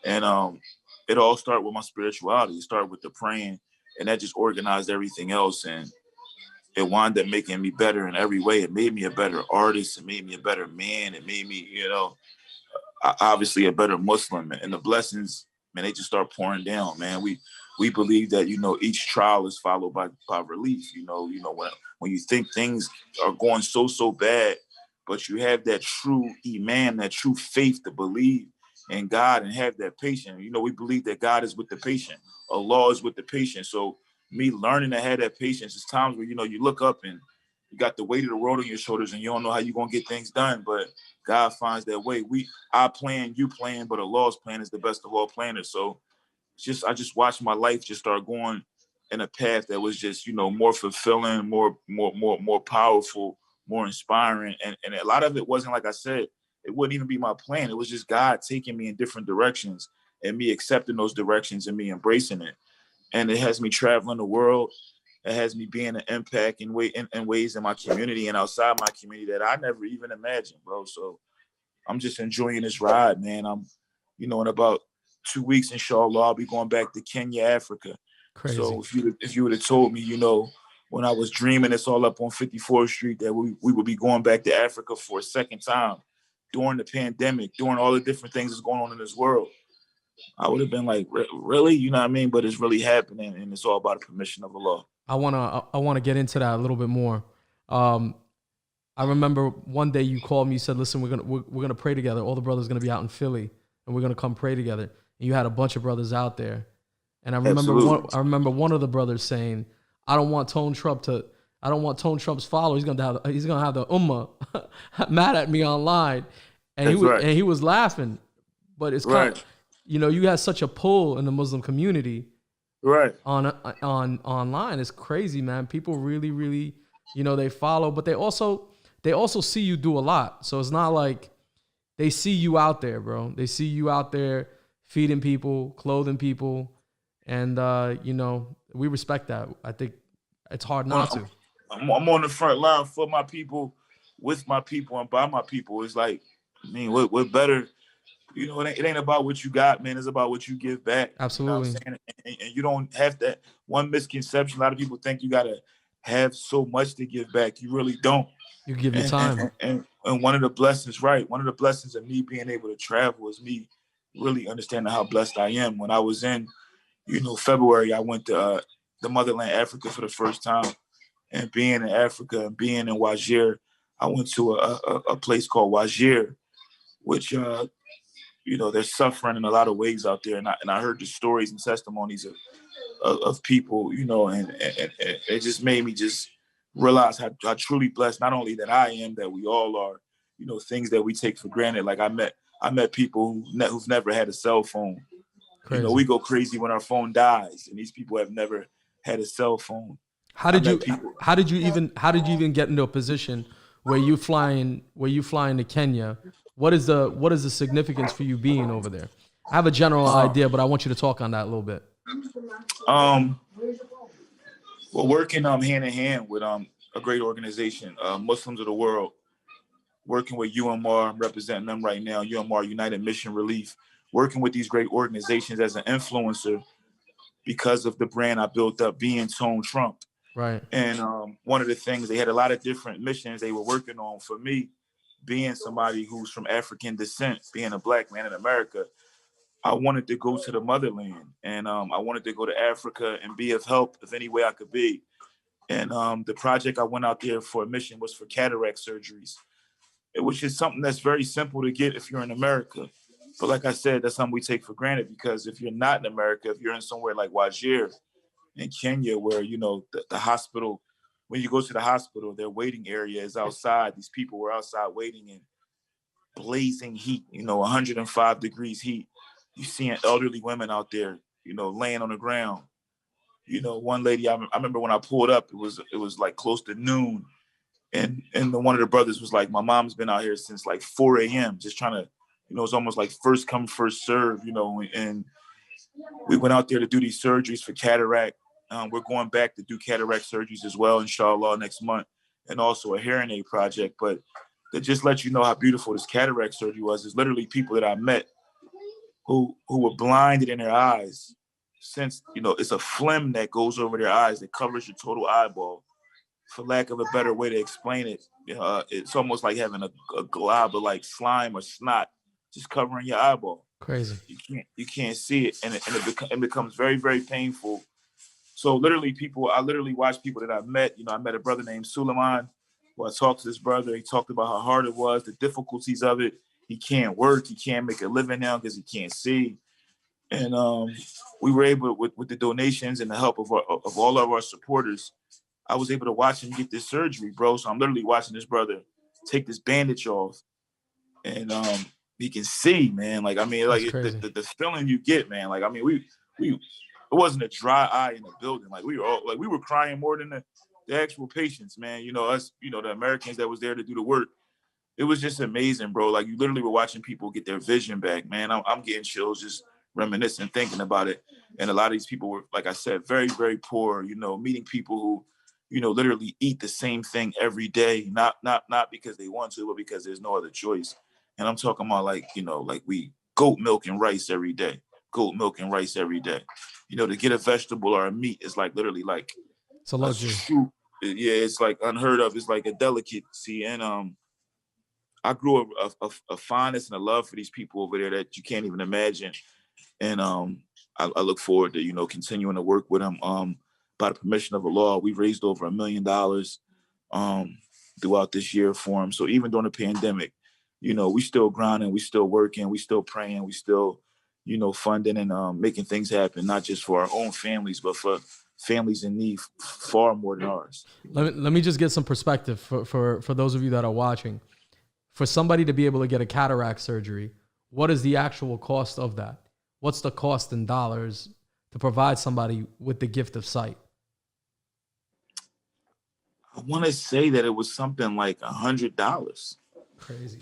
And it all started with my spirituality. It started with the praying, and that just organized everything else. And it wound up making me better in every way. It made me a better artist. It made me a better man. It made me, obviously a better Muslim. And the blessings, man, they just start pouring down, man. We believe that, each trial is followed by relief. When you think things are going so bad, but you have that true iman, that true faith to believe in God and have that patience. We believe that God is with the patient. Allah is with the patient. So me learning to have that patience, is times where, you look up and you got the weight of the world on your shoulders and you don't know how you're going to get things done, but God finds that way. I plan, you plan, but Allah's plan is the best of all planners. So I just watched my life just start going in a path that was just, more fulfilling, more powerful, more inspiring. And a lot of it wasn't, like I said, it wouldn't even be my plan. It was just God taking me in different directions and me accepting those directions and me embracing it. And it has me traveling the world. It has me being an impact in ways in my community and outside my community that I never even imagined, bro. So I'm just enjoying this ride, man. I'm, in about 2 weeks, inshallah, I'll be going back to Kenya, Africa. Crazy. So if you would have told me, when I was dreaming it's all up on 54th Street, that we would be going back to Africa for a second time during the pandemic, during all the different things that's going on in this world, I would have been like, really? You know what I mean? But it's really happening, and it's all about the permission of Allah. I wanna get into that a little bit more. I remember one day you called me. You said, "Listen, we're gonna pray together. All the brothers are gonna be out in Philly, and we're gonna come pray together." And you had a bunch of brothers out there, and I remember one of the brothers saying, "I don't want Tone Trump's followers. He's gonna have the ummah mad at me online," and he was laughing. But it's kind of, you had such a pull in the Muslim community, right? On online, it's crazy, man. People really, really, they follow, but they also see you do a lot. So it's not like they see you out there, bro. They see you out there feeding people, clothing people, and we respect that. I think it's hard not to. I'm on the front line for my people, with my people, and by my people. It's like, I mean, we're better. It ain't about what you got, man. It's about what you give back. Absolutely. You know what I'm saying? And you don't have that. One misconception, a lot of people think you got to have so much to give back. You really don't. You give your time. And one of the blessings, right? One of the blessings of me being able to travel is me really understanding how blessed I am. When I was in, February, I went to the motherland, Africa, for the first time. And being in Africa and being in Wajir, I went to a place called Wajir, which, they're suffering in a lot of ways out there. And I heard the stories and testimonies of people, and it just made me just realize how truly blessed, not only that I am, that we all are, things that we take for granted. Like I met people who've never had a cell phone. Crazy. We go crazy when our phone dies, and these people have never had a cell phone. How I did met you people. how did you even get into a position where you flying to Kenya? What is the significance for you being over there? I have a general idea, but I want you to talk on that a little bit. Um, well, working hand in hand with a great organization, Muslims of the World, working with UMR, I'm representing them right now, UMR United Mission Relief, working with these great organizations as an influencer because of the brand I built up being Tone Trump. Right. And one of the things, they had a lot of different missions they were working on. For me, being somebody who's from African descent, being a black man in America, I wanted to go to the motherland, and I wanted to go to Africa and be of help if any way I could be. And the project I went out there for a mission was for cataract surgeries, which is something that's very simple to get if you're in America. But like I said, that's something we take for granted, because if you're not in America, if you're in somewhere like Wajir in Kenya, where, the hospital, when you go to the hospital, their waiting area is outside. These people were outside waiting in blazing heat, 105 degrees heat. You seeing elderly women out there, laying on the ground. One lady, I remember when I pulled up, it was like close to noon. And one of the brothers was like, my mom's been out here since like 4 a.m. just trying to, it's almost like first come, first serve, and we went out there to do these surgeries for cataract. We're going back to do cataract surgeries as well, inshallah, next month, and also a hearing aid project. But to just let you know how beautiful this cataract surgery was, is literally people that I met who were blinded in their eyes, since, it's a phlegm that goes over their eyes that covers your total eyeball. For lack of a better way to explain it, it's almost like having a glob of like slime or snot just covering your eyeball. Crazy. You can't see it, and it becomes very, very painful. So literally, I literally watch people that I've met. I met a brother named Suleiman. Well, I talked to this brother. He talked about how hard it was, the difficulties of it. He can't work. He can't make a living now because he can't see. And we were able, with the donations and the help of all of our supporters, I was able to watch him get this surgery, bro. So I'm literally watching this brother take this bandage off, and he can see, man. Like, I mean, like the feeling you get, man. Like, I mean, we it wasn't a dry eye in the building. Like, we were crying more than the actual patients, man. Us, the Americans that was there to do the work. It was just amazing, bro. Like, you literally were watching people get their vision back, man. I'm getting chills just reminiscing, thinking about it. And a lot of these people were, like I said, very, very poor, meeting people who, literally eat the same thing every day, not because they want to, but because there's no other choice. And I'm talking about like we goat milk and rice every day, goat milk and rice every day. To get a vegetable or a meat is like literally like it's a luxury. Yeah, it's like unheard of. It's like a delicacy. And I grew a fondness and a love for these people over there that you can't even imagine. And I look forward to, continuing to work with them. By the permission of Allah, we've raised over $1 million throughout this year for them. So even during the pandemic, we still grinding, we still working, we still praying, we still, funding and making things happen, not just for our own families, but for families in need far more than ours. Let me just get some perspective for those of you that are watching. For somebody to be able to get a cataract surgery, what is the actual cost of that? What's the cost in dollars to provide somebody with the gift of sight? I want to say that it was something like $100. Crazy.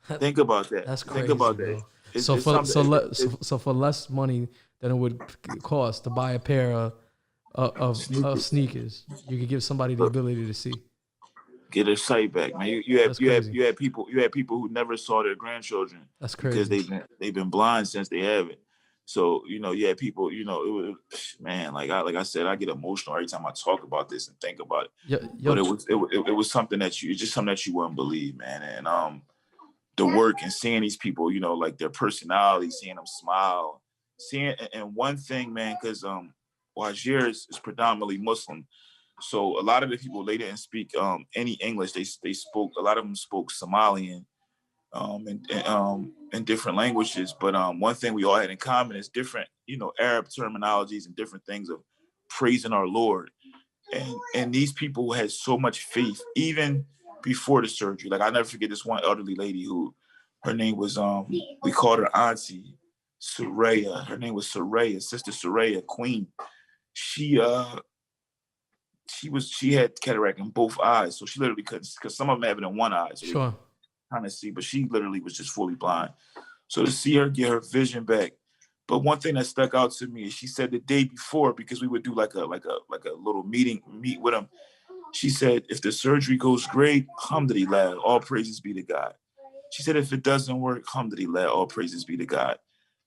Think about that. That's crazy, Think about bro. that. So for less money than it would cost to buy a pair of sneakers, you could give somebody the ability to see. Get their sight back, man. You had people who never saw their grandchildren. That's crazy. Because they've been blind since they have it. So, you had people, it was, man, like I said, I get emotional every time I talk about this and think about it. But it was something that you wouldn't believe, man. And the work and seeing these people, like their personality, seeing them smile, and one thing, man, because Wajir is predominantly Muslim. So a lot of the people, they didn't speak any English. They spoke, a lot of them spoke Somalian and different languages. But one thing we all had in common is different, Arab terminologies and different things of praising our Lord. And these people had so much faith, even before the surgery. Like, I never forget this one elderly lady who, her name was, we called her Auntie Soraya. Her name was Soraya, Sister Soraya, Queen. She she had cataract in both eyes, so she literally couldn't, because some of them have it in one eye, so Sure. kind of see, but she literally was just fully blind. So to see her get her vision back. But one thing that stuck out to me is she said the day before, because we would do like a little meet with him. She said, if the surgery goes great, alhamdulillah, all praises be to God. She said, if it doesn't work, alhamdulillah, all praises be to God.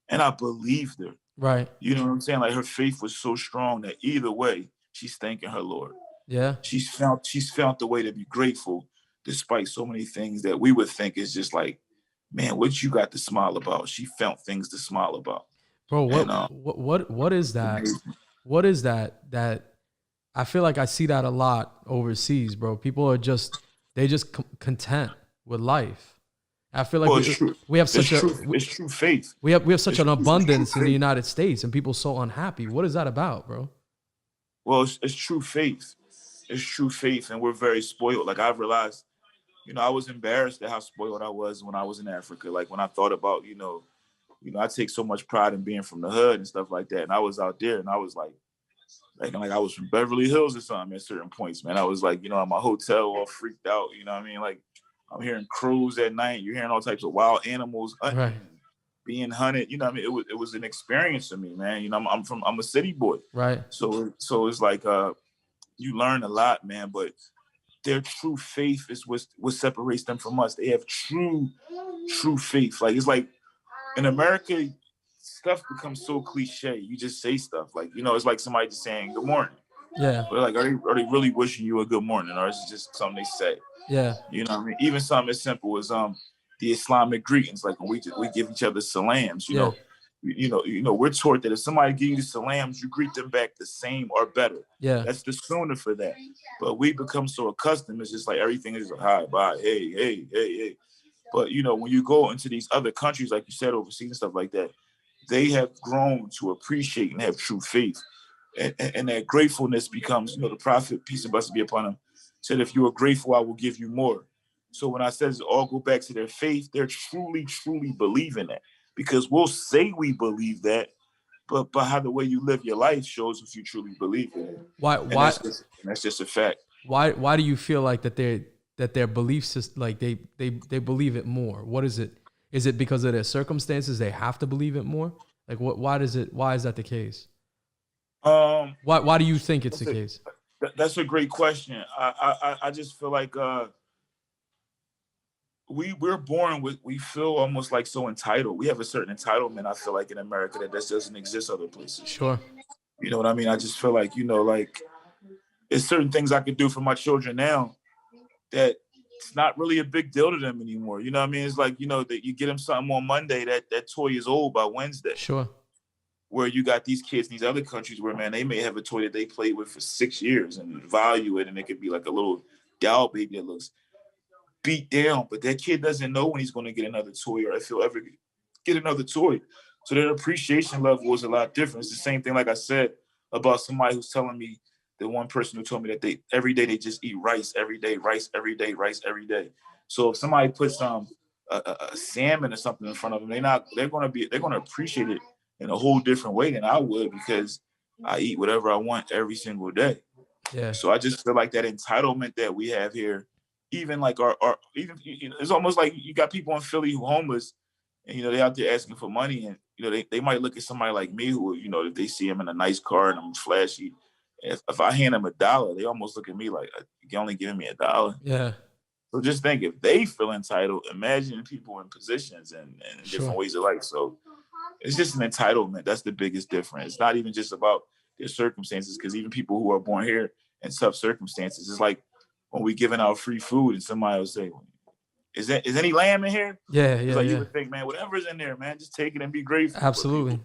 And I believed her. Right. You know what I'm saying? Like, her faith was so strong that either way, she's thanking her Lord. Yeah. She's found the way to be grateful despite so many things that we would think is just like, man, what you got to smile about? She found things to smile about. Bro, what And, what is that? What is that I feel like I see that a lot overseas, bro. People are just content with life. I feel like we have such it's true faith. We have such an abundance in the United States, and people so unhappy. What is that about, bro? Well, it's true faith. It's true faith, and we're very spoiled. Like, I've realized, I was embarrassed at how spoiled I was when I was in Africa. Like, when I thought about, I take so much pride in being from the hood and stuff like that. And I was out there, and I was like I was from Beverly Hills or something at certain points, man. I was like, at my hotel all freaked out. You know what I mean? Like, I'm hearing crows at night. You're hearing all types of wild animals hunting, right, being hunted. You know what I mean? It was an experience for me, man. I'm a city boy. Right. So it's like you learn a lot, man, but their true faith is what separates them from us. They have true faith. Like, it's like in America, stuff becomes so cliche. You just say stuff like, it's like somebody just saying good morning. Yeah. But like, are they really wishing you a good morning, or is it just something they say? Yeah. You know what I mean? Even something as simple as the Islamic greetings, like when we give each other salams. You know, we're taught that if somebody gives you salams, you greet them back the same or better. Yeah. That's the sunnah for that. But we become so accustomed, it's just like everything is like, hi, bye, hey. But when you go into these other countries, like you said, overseas and stuff like that, they have grown to appreciate and have true faith. And that gratefulness becomes, the Prophet, peace and blessings be upon him, said, if you are grateful, I will give you more. So when I said it all go back to their faith, they're truly believing that. Because we'll say we believe that, but how the way you live your life shows if you truly believe in it. Why? That's just a fact. Why do you feel like that their belief system, like they believe it more? What is it? Is it because of their circumstances they have to believe it more? Like why is that the case? Why do you think it's the case? That's a great question. I just feel like we're born with, we feel almost like so entitled. We have a certain entitlement, I feel like, in America that doesn't exist other places. Sure. You know what I mean? I just feel like, like there's certain things I could do for my children now that it's not really a big deal to them anymore. You know what I mean? It's like, that you get them something on Monday, that toy is old by Wednesday. Sure. Where you got these kids in these other countries where, man, they may have a toy that they played with for 6 years and value it, and it could be like a little doll baby that looks beat down, but that kid doesn't know when he's going to get another toy or if he'll ever get another toy. So their appreciation level is a lot different. It's the same thing, like I said, about somebody who's telling me, the one person who told me that every day they just eat rice every day, rice every day, rice every day. So if somebody puts a salmon or something in front of them, they're going to appreciate it in a whole different way than I would, because I eat whatever I want every single day. Yeah. So I just feel like that entitlement that we have here, even like our it's almost like you got people in Philly who homeless, and they out there asking for money, and they might look at somebody like me who, if they see him in a nice car and I'm flashy, if I hand them $1, they almost look at me like, you're only giving me $1. Yeah. So just think, if they feel entitled, imagine people in positions and different ways of life. So it's just an entitlement. That's the biggest difference. It's not even just about their circumstances, because even people who are born here in tough circumstances, it's like when we giving out free food and somebody will say, is any lamb in here? Yeah. It's like, you would think, man, whatever's in there, man, just take it and be grateful. Absolutely.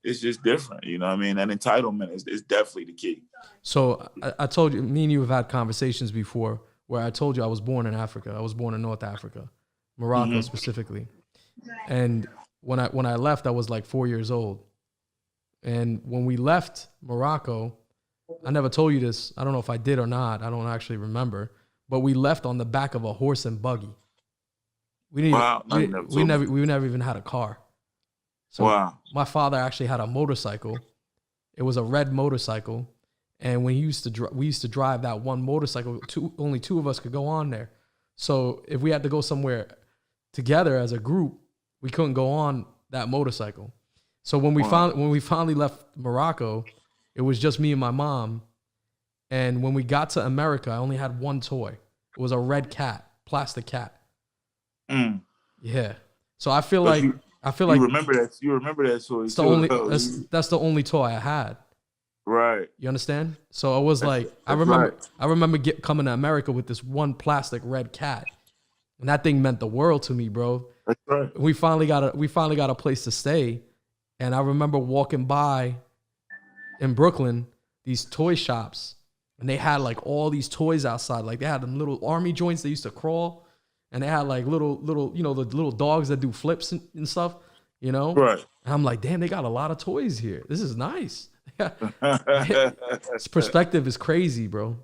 It's just different. You know what I mean? That entitlement is definitely the key. So I told you, me and you have had conversations before where I told you I was born in Africa. I was born in North Africa, Morocco specifically. And when I left, I was like 4 years old. And when we left Morocco, I never told you this. I don't know if I did or not. I don't actually remember. But we left on the back of a horse and buggy. We never even had a car. So my father actually had a motorcycle. It was a red motorcycle. And when we used to drive that one motorcycle. Only two of us could go on there. So if we had to go somewhere together as a group, we couldn't go on that motorcycle. So when we finally left Morocco, it was just me and my mom. And when we got to America, I only had one toy. It was a red cat, plastic cat. Mm. Yeah. So I feel But like you remember that. You remember that toy. That's the only toy I had. Right. You understand? So it was like I remember coming to America with this one plastic red cat, and that thing meant the world to me, bro. That's right. We finally got a place to stay, and I remember walking by in Brooklyn these toy shops, and they had like all these toys outside. Like they had them little army joints that used to crawl, and they had like little the little dogs that do flips and stuff. Right. And I'm like, damn, they got a lot of toys here. This is nice. Perspective is crazy, bro.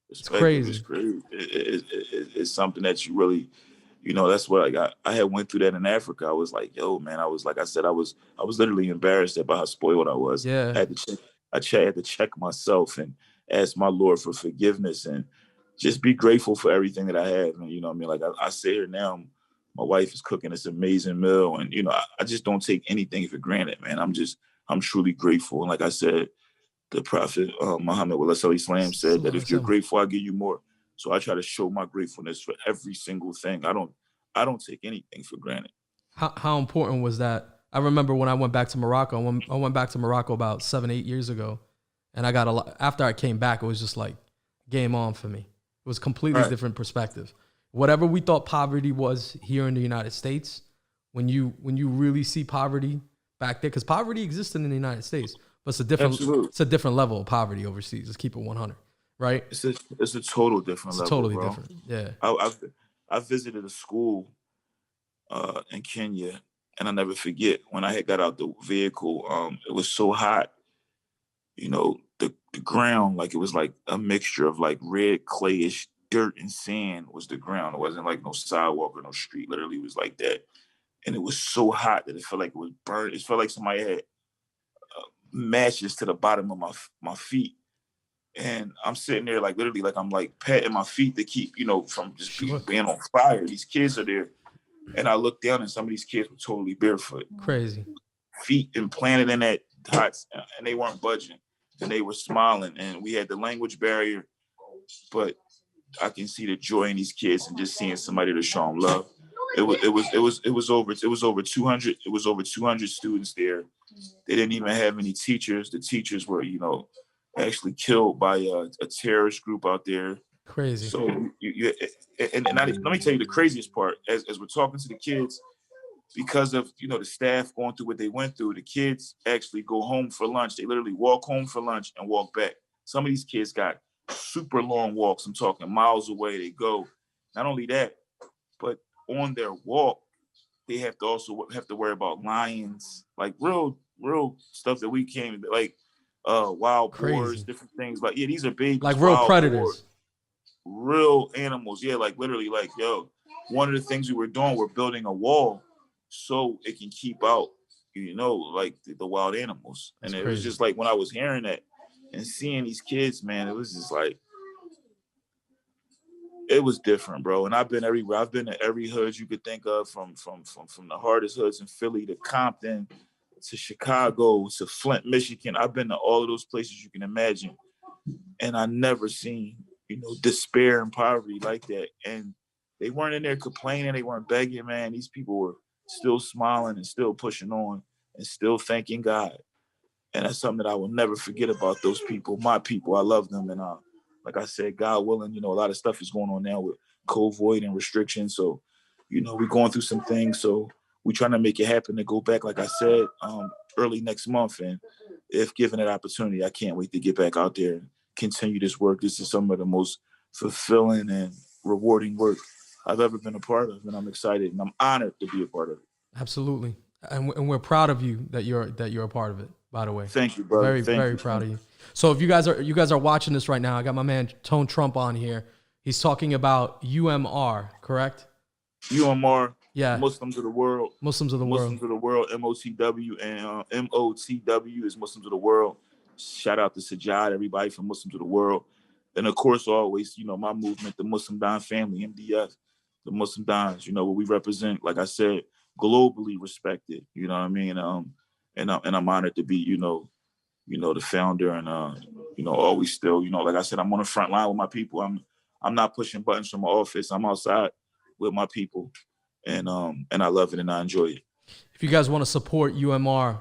It's crazy. It's something that you really, that's what I got. I had went through that in Africa. I was like, yo, man, I was like I said, I was literally embarrassed about how spoiled I was. Yeah. I had to check myself and ask my Lord for forgiveness and just be grateful for everything that I have. And what I mean? Like I sit here now, my wife is cooking this amazing meal, and I just don't take anything for granted, man. I'm truly grateful. And like I said, the Prophet Muhammad Easmel said that if you're grateful, I'll give you more. So I try to show my gratefulness for every single thing. I don't take anything for granted. How important was that? I remember when I went back to Morocco. I went back to Morocco about 7-8 years ago, and I got a lot. After I came back, it was just like game on for me. It was completely different perspective. Whatever we thought poverty was here in the United States, when you really see poverty back there, because poverty existed in the United States, but it's a different level of poverty overseas. Let's keep it 100, right? It's a total different level. Totally bro. different. Yeah. I visited a school in Kenya, and I never forget when I had got out the vehicle. It was so hot, the ground, like it was like a mixture of like red clayish dirt and sand was the ground. It wasn't like no sidewalk or no street. Literally, it was like that. And it was so hot that it felt like it was burned. It felt like somebody had matches to the bottom of my feet. And I'm sitting there like literally like I'm like patting my feet to keep, from just being on fire. These kids are there. And I looked down and some of these kids were totally barefoot. Crazy. Feet implanted in that hot, and they weren't budging. And they were smiling. And we had the language barrier, but I can see the joy in these kids and just seeing somebody to show them love. It was over 200 students there. They didn't even have any teachers. The teachers were, actually killed by a terrorist group out there. Crazy. So let me tell you the craziest part. As we're talking to the kids, because of the staff going through what they went through, the kids actually go home for lunch. They literally walk home for lunch and walk back. Some of these kids got super long walks. I'm talking miles away. They go. Not only that, but on their walk, they have to also have to worry about lions, like real stuff that we can't, like wild boars, different things. Like, yeah, these are babies. Like real predators. Boars, real animals. Yeah, like literally, like, yo, one of the things we were doing, we're building a wall so it can keep out, like the wild animals. And it was just like when I was hearing that and seeing these kids, man, it was just like, it was different, bro. And I've been everywhere. I've been to every hood you could think of, from the hardest hoods in Philly to Compton to Chicago to Flint, Michigan. I've been to all of those places you can imagine. And I never seen, despair and poverty like that. And they weren't in there complaining. They weren't begging, man. These people were still smiling and still pushing on and still thanking God. And that's something that I will never forget about those people, my people. I love them. And like I said, God willing, a lot of stuff is going on now with COVID and restrictions. So, we're going through some things. So we're trying to make it happen to go back, like I said, early next month. And if given that opportunity, I can't wait to get back out there and continue this work. This is some of the most fulfilling and rewarding work I've ever been a part of. And I'm excited and I'm honored to be a part of it. Absolutely. And we're proud of you that you're a part of it, by the way. Thank you, brother. Very proud of you. So if you guys are watching this right now, I got my man Tone Trump on here. He's talking about UMR, correct? UMR, yeah. Muslims of the world. Muslims of the world. MOTW, and MOTW is Muslims of the world. Shout out to Sajjad, everybody from Muslims of the world. And of course, always, my movement, the Muslim Don family, MDF, the Muslim Dons, what we represent, like I said, globally respected, you know what I mean? And I'm honored to be, the founder and, always still, like I said, I'm on the front line with my people. I'm not pushing buttons from my office. I'm outside with my people, and I love it and I enjoy it. If you guys want to support UMR,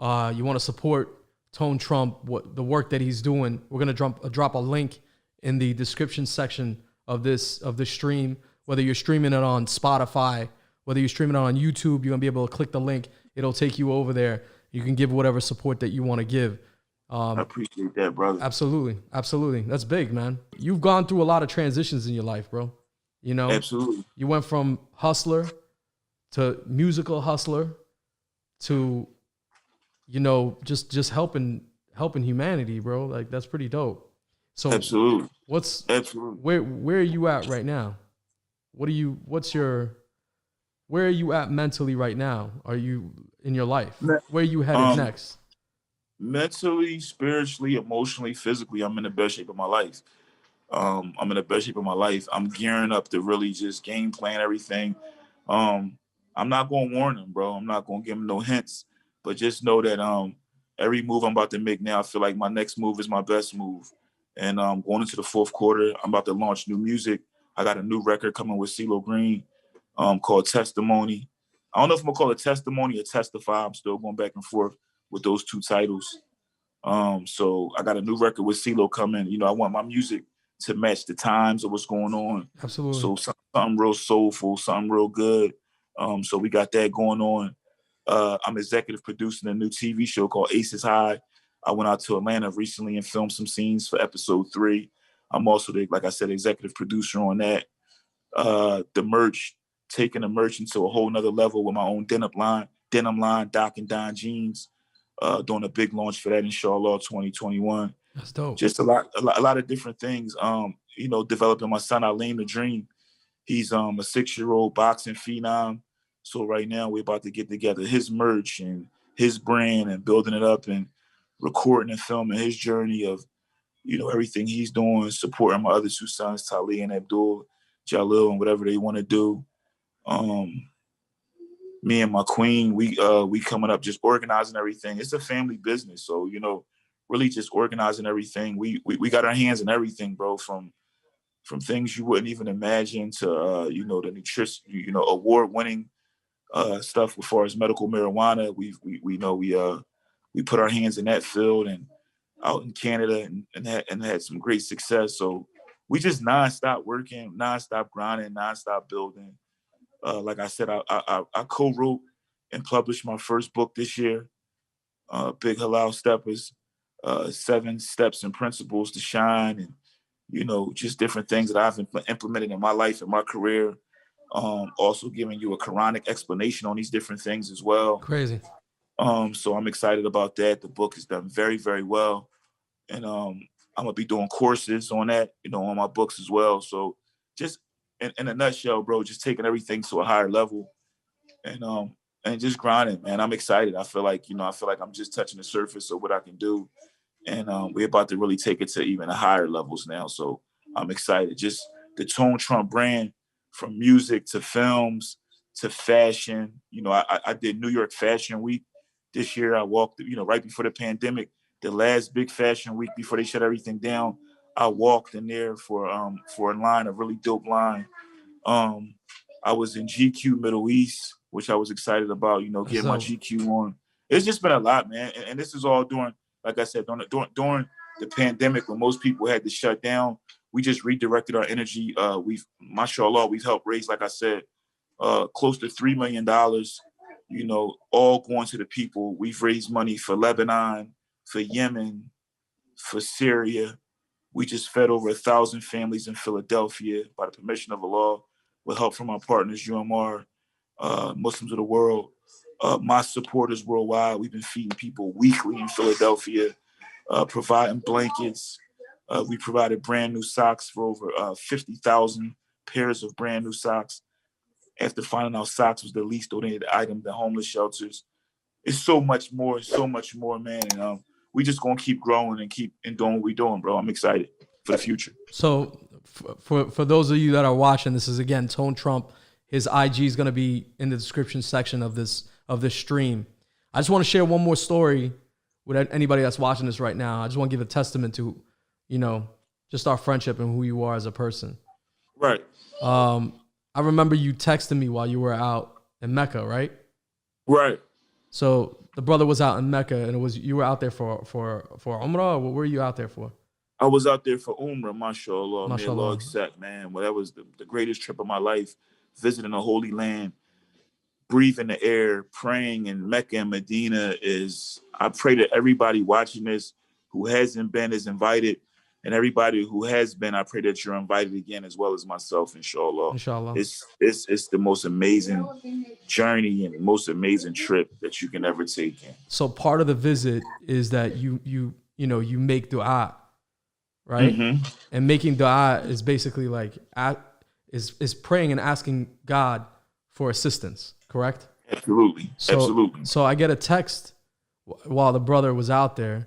you want to support Tone Trump, the work that he's doing, we're gonna drop a link in the description section of this stream. Whether you're streaming it on Spotify, whether you're streaming it on YouTube, you're gonna be able to click the link. It'll take you over there. You can give whatever support that you want to give. I appreciate that, brother. Absolutely. That's big, man. You've gone through a lot of transitions in your life, bro. Absolutely. You went from hustler to musical hustler to, just helping humanity, bro. Like, that's pretty dope. So absolutely. Where are you at right now? Where are you at mentally right now? Are you in your life? Where are you headed next? Mentally, spiritually, emotionally, physically, I'm in the best shape of my life. I'm in the best shape of my life. I'm gearing up to really just game plan everything. I'm not going to warn them, bro. I'm not going to give them no hints, but just know that every move I'm about to make now, I feel like my next move is my best move. And going into the fourth quarter, I'm about to launch new music. I got a new record coming with CeeLo Green called Testimony. I don't know if I'm going to call it Testimony or Testify. I'm still going back and forth with those two titles. So I got a new record with CeeLo coming. I want my music to match the times of what's going on. Absolutely. So something real soulful, something real good. So we got that going on. I'm executive producing a new TV show called Aces High. I went out to Atlanta recently and filmed some scenes for episode 3. I'm also, like I said, executive producer on that. The merch, taking the merch into a whole nother level with my own denim line, Doc and Don jeans. Doing a big launch for that, inshallah, 2021. That's dope. Just a lot of different things. Developing my son, Alain the Dream. He's a 6-year-old boxing phenom. So right now we're about to get together his merch and his brand and building it up and recording and filming his journey of, everything he's doing, supporting my other 2 sons, Tali and Abdul, Jalil, and whatever they want to do. Me and my queen, we coming up, just organizing everything. It's a family business, so really just organizing everything. We got our hands in everything, bro. From things you wouldn't even imagine to the nutrition, award-winning stuff as far as medical marijuana. We put our hands in that field and out in Canada and had some great success. So we just nonstop working, nonstop grinding, nonstop building. Like I said, I co-wrote and published my first book this year, Big Halal Steppers, 7 Steps and Principles to Shine, and, just different things that I've implemented in my life and my career. Also giving you a Quranic explanation on these different things as well. Crazy. So I'm excited about that. The book is done very, very well. And I'm going to be doing courses on that, on my books as well. So just in a nutshell, bro, just taking everything to a higher level and just grinding, man. I'm excited. I feel like I'm just touching the surface of what I can do. And we're about to really take it to even higher levels now. So I'm excited. Just the Tone Trump brand, from music to films to fashion. I did New York Fashion Week this year. I walked, right before the pandemic, the last big fashion week before they shut everything down. I walked in there for a line, a really dope line. I was in GQ Middle East, which I was excited about, getting my GQ on. It's just been a lot, man. And this is all during, like I said, during the pandemic when most people had to shut down. We just redirected our energy. Mashallah, we've helped raise, like I said, close to $3 million, all going to the people. We've raised money for Lebanon, for Yemen, for Syria. We just fed over 1,000 families in Philadelphia by the permission of Allah, with help from our partners, UMR, Muslims of the world, my supporters worldwide. We've been feeding people weekly in Philadelphia, providing blankets. We provided brand new socks for over 50,000 pairs of brand new socks. After finding out socks was the least donated item to homeless shelters. It's so much more, man. And we just gonna keep growing and keep doing what we're doing, bro. I'm excited for the future. So for those of you that are watching, this is again Tone Trump. His IG is gonna be in the description section of this stream. I just want to share one more story with anybody that's watching this right now. I just want to give a testament to, you know, just our friendship and who you are as a person. Right. I remember you texting me while you were out in Mecca, right? Right. So the brother was out in Mecca, and you were out there for Umrah, or what were you out there for? I was out there for Umrah, mashallah. May Mashallah. Allah accept, man. Well, that was the greatest trip of my life, visiting the Holy Land, breathing the air, praying in Mecca and Medina. I pray that everybody watching this who hasn't been is invited. And everybody who has been, I pray that you're invited again, as well as myself, inshallah. Inshallah. It's the most amazing journey and most amazing trip that you can ever take in. So part of the visit is that you make dua, right? Mm-hmm. And making dua is basically like is praying and asking God for assistance, correct? Absolutely. Absolutely. So I get a text while the brother was out there,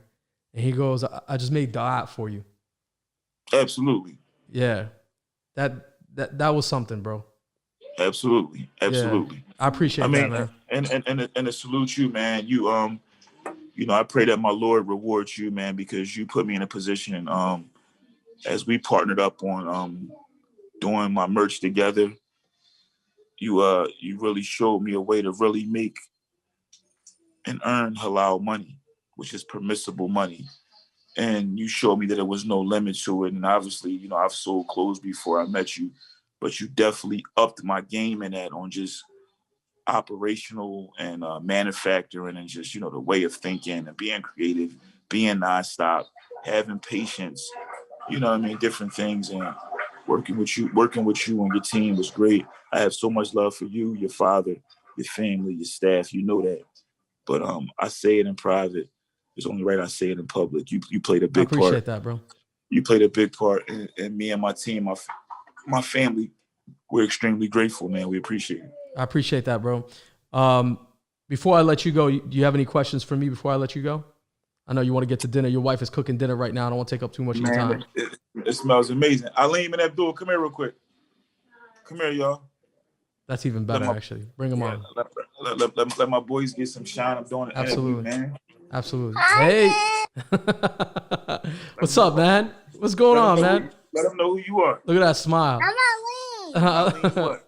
and he goes, "I just made dua for you." Absolutely. Yeah. That was something, bro. Absolutely. Absolutely. Yeah. I appreciate that, man. And to salute you, man. You I pray that my Lord rewards you, man, because you put me in a position as we partnered up on doing my merch together. You really showed me a way to really make and earn halal money, which is permissible money. And you showed me that there was no limit to it. And obviously, I've sold clothes before I met you, but you definitely upped my game in that on just operational and manufacturing and just, the way of thinking and being creative, being nonstop, having patience, different things. And working with you and your team was great. I have so much love for you, your father, your family, your staff. You know that. But I say it in private. It's only right I say it in public. You played a big part. I appreciate that, bro. You played a big part, and me and my team, my family, we're extremely grateful, man. We appreciate it. I appreciate that, bro. Before I let you go, do you have any questions for me before I let you go? I know you want to get to dinner. Your wife is cooking dinner right now. I don't want to take up too much of your time. It smells amazing. Aleem and Abdul, come here real quick. Come here, y'all. That's even better, actually. Bring them on. Let my boys get some shine. I'm doing it. Absolutely, man. Absolutely. Hey. What's up, man? What's going on, man? Let them know who you are. Look at that smile. I'm Aleem.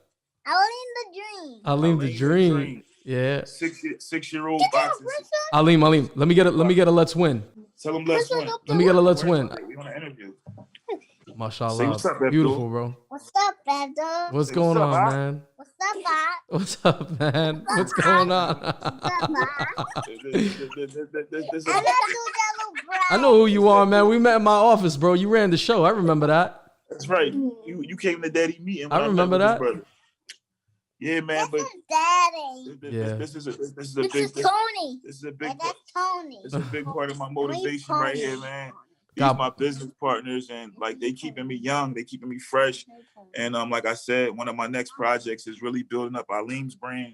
Aleem the Dream. Yeah. 6-year-old boxing. Aleem. Let me get a let's win. Tell them let's win. Let me get a let's win. We want to interview. Mashallah. Say what's up, beautiful, bro. What's up, Beto? What's going on, man? What's up, Bob? What's up, man? What's going on? I know who you are, man. We met in my office, bro. You ran the show. I remember that. That's right. You came to Daddy meeting. I remember that. Yeah, man. This is Daddy. This is a big. This is Tony. This is a big. That's Tony. It's a big part of my motivation right here, man. These are my business partners, and like they keeping me young, they keeping me fresh. And like I said, one of my next projects is really building up Aleem's brand.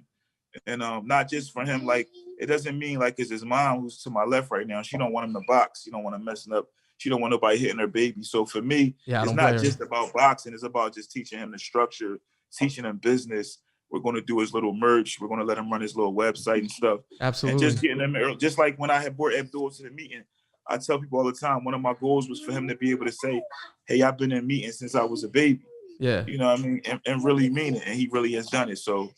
And not just for him, like it doesn't mean like it's his mom who's to my left right now. She don't want him to box. She don't want him messing up. She don't want nobody hitting her baby. So for me, it's not just about boxing. It's about just teaching him the structure, teaching him business. We're going to do his little merch. We're going to let him run his little website and stuff. Absolutely. And just getting him early. Just like when I had brought Abdul to the meeting, I tell people all the time, one of my goals was for him to be able to say, hey, I've been in meetings since I was a baby. Yeah. You know what I mean? And really mean it. And he really has done it. So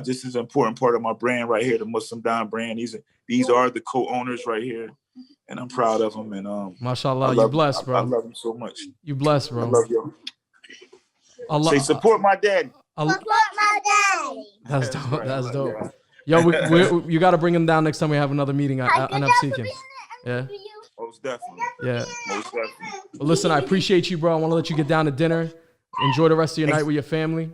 this is an important part of my brand right here, the Muslim Don brand. These are the co-owners right here. And I'm proud of them. And mashallah, you blessed, bro. I love them so much. You blessed, bro. I love you. Say support my daddy. Support my daddy. That's dope. Right. That's dope. Yo, you got to bring him down next time we have another meeting. I end up seeking. Yeah. Most definitely. Yeah. Most definitely. Well, listen, I appreciate you, bro. I want to let you get down to dinner. Enjoy the rest of your night with your family.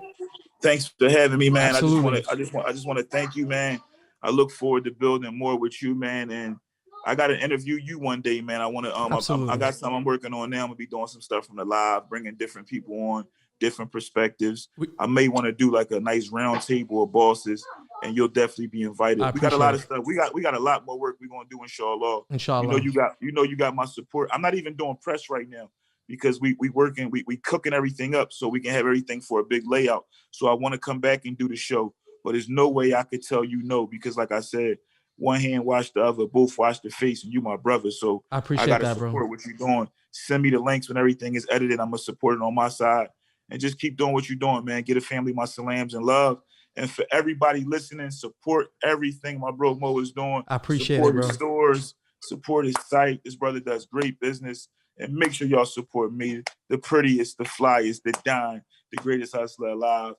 Thanks for having me, man. Absolutely. I just want to thank you, man. I look forward to building more with you, man. And I got to interview you one day, man. I want to. I got something I'm working on now. I'm gonna be doing some stuff from the live, bringing different people on, different perspectives. I may want to do like a nice round table of bosses and you'll definitely be invited. We got a lot of stuff. We got a lot more work we're gonna do, inshallah. Inshallah. You got my support. I'm not even doing press right now because we working, we cooking everything up so we can have everything for a big layout. So I want to come back and do the show, but there's no way I could tell you no, because like I said, one hand wash the other, both wash the face, and you my brother. So I appreciate gotta that, support bro. what you're doing. Send me the links when everything is edited. I'm gonna support it on my side, and just keep doing what you're doing, man. Get a family my salams and love. And for everybody listening, support everything my bro Mo is doing. I appreciate support it, bro. His stores, support his site. This brother does great business. And make sure y'all support me, the prettiest, the flyest, the dime, the greatest hustler alive.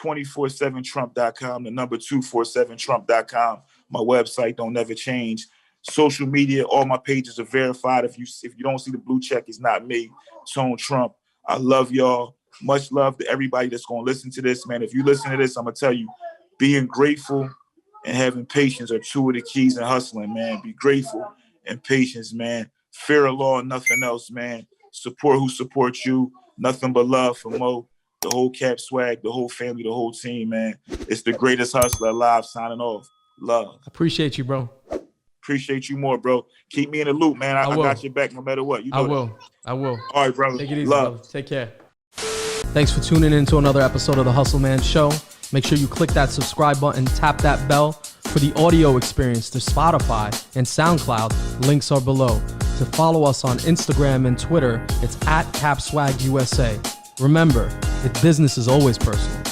247trump.com, the number 247trump.com. My website don't never change. Social media, all my pages are verified. If you don't see the blue check, it's not me. Tone Trump. I love y'all. Much love to everybody that's going to listen to this, man. If you listen to this, I'm going to tell you, being grateful and having patience are two of the keys in hustling, man. Be grateful and patience, man. Fear of law and nothing else, man. Support who supports you. Nothing but love for Mo, the whole Cap Swag, the whole family, the whole team, man. It's the greatest hustler alive, signing off. Love. Appreciate you, bro. Appreciate you more, bro. Keep me in the loop, man. I got your back no matter what. You know I will. All right, brother. Take it easy, love. brother. Take care. Thanks for tuning in to another episode of the Hustle-Man Show. Make sure you click that subscribe button, tap that bell. For the audio experience to Spotify and SoundCloud, links are below. To follow us on Instagram and Twitter, it's @CapSwagUSA. Remember, if business is always personal.